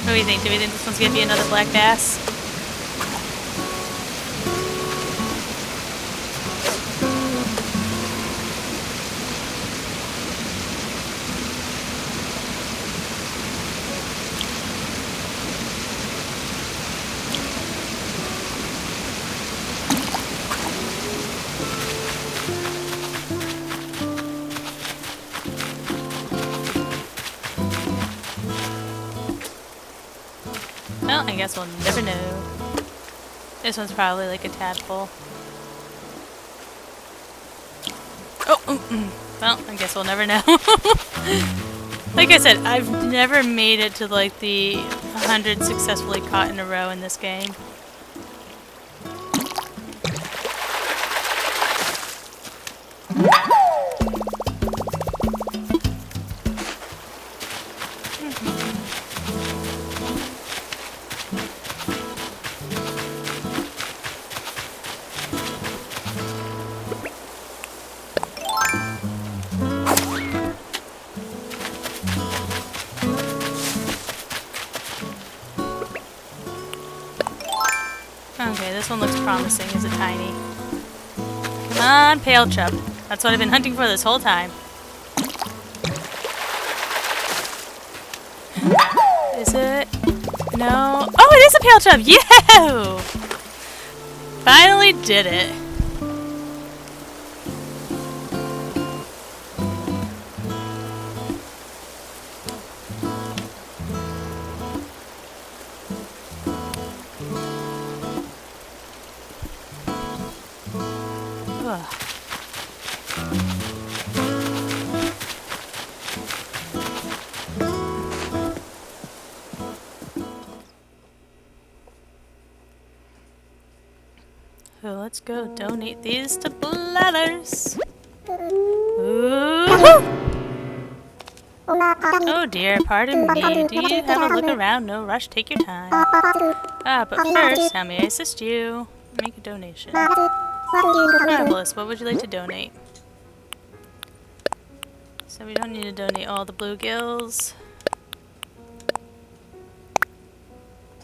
What do you think? Do we think this one's gonna be another black bass? Well, I guess we'll never know. This one's probably like a tadpole. Oh, well, I guess we'll never know. Like I said, I've never made it to like the 100 successfully caught in a row in this game. Okay, this one looks promising. Is it tiny? Come on, pale chub. That's what I've been hunting for this whole time. Is it? No. Oh, it is a pale chub! Yeah! Finally did it. So let's go donate these to Blathers. Ooh. Oh dear, pardon me. Do you have a look around? No rush, take your time. Ah, but first, how may I assist you? Make a donation. Marvelous, what would you like to donate? So we don't need to donate all the bluegills.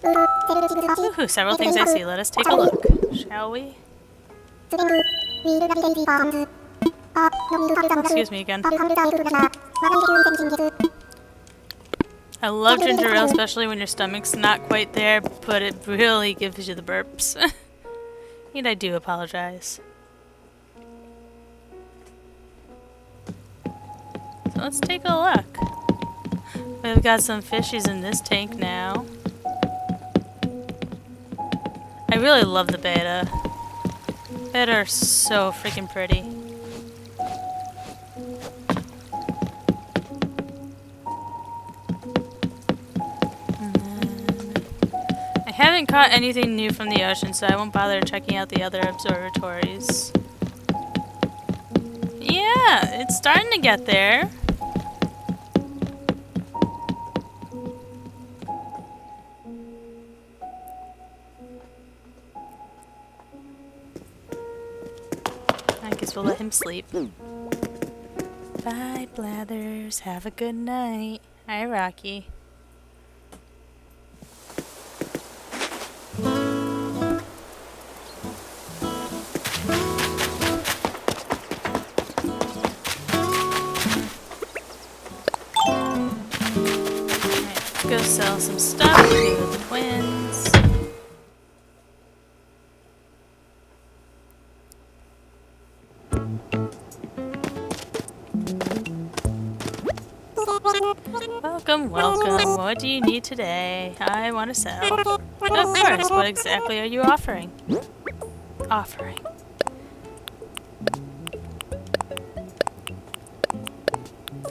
Ooh, several things I see. Let us take a look, shall we? Excuse me again. I love ginger ale, especially when your stomach's not quite there, but it really gives you the burps. And I do apologize. So let's take a look. We've got some fishies in this tank now. I really love the betta. Betta are so freaking pretty. I haven't caught anything new from the ocean, so I won't bother checking out the other observatories. Yeah, it's starting to get there. I guess we'll let him sleep. Bye, Blathers. Have a good night. Hi, Rocky. Go sell some stuff to the twins. Welcome, welcome. What do you need today? I want to sell. Of course. What exactly are you offering? Offering.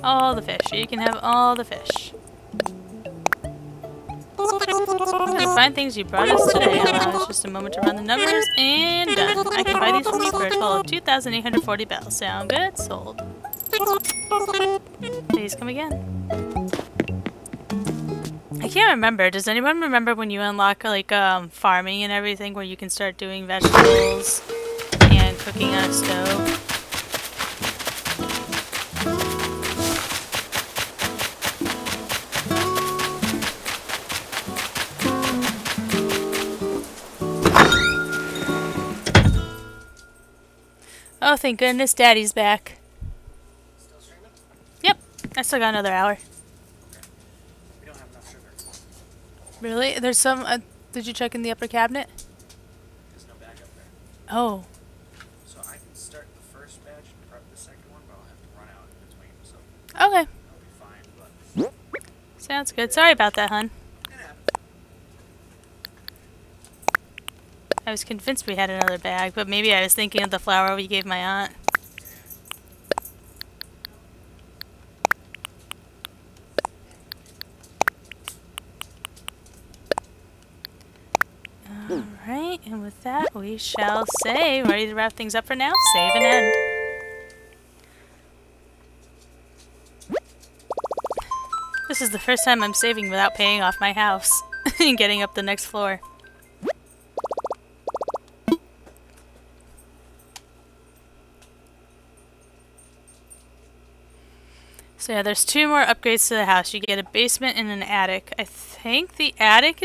All the fish. You can have all the fish. The fine things you brought us today. Allow us just a moment to run the numbers, and done. I can buy these from you for a total of 2,840 bells. Sound good? Sold. Please come again. I can't remember. Does anyone remember when you unlock like farming and everything, where you can start doing vegetables and cooking on a stove? Oh, thank goodness Daddy's back.
Still streaming?
Yep, I still got another hour.
Okay. We don't have enough sugar.
Really? There's some. Did you check in the upper cabinet?
There's no bag up there.
Oh.
So I can start the first batch and prep the second one, but I'll have to run out in between, so
Okay.
that'll be fine, but
Sounds good. Sorry about that, hun.
it happens.
I was convinced we had another bag, but maybe I was thinking of the flour we gave my aunt. Alright, and with that we shall say, ready to wrap things up for now, save and end. This is the first time I'm saving without paying off my house and getting up the next floor. So yeah, there's 2 more upgrades to the house. You get a basement and an attic. I think the attic is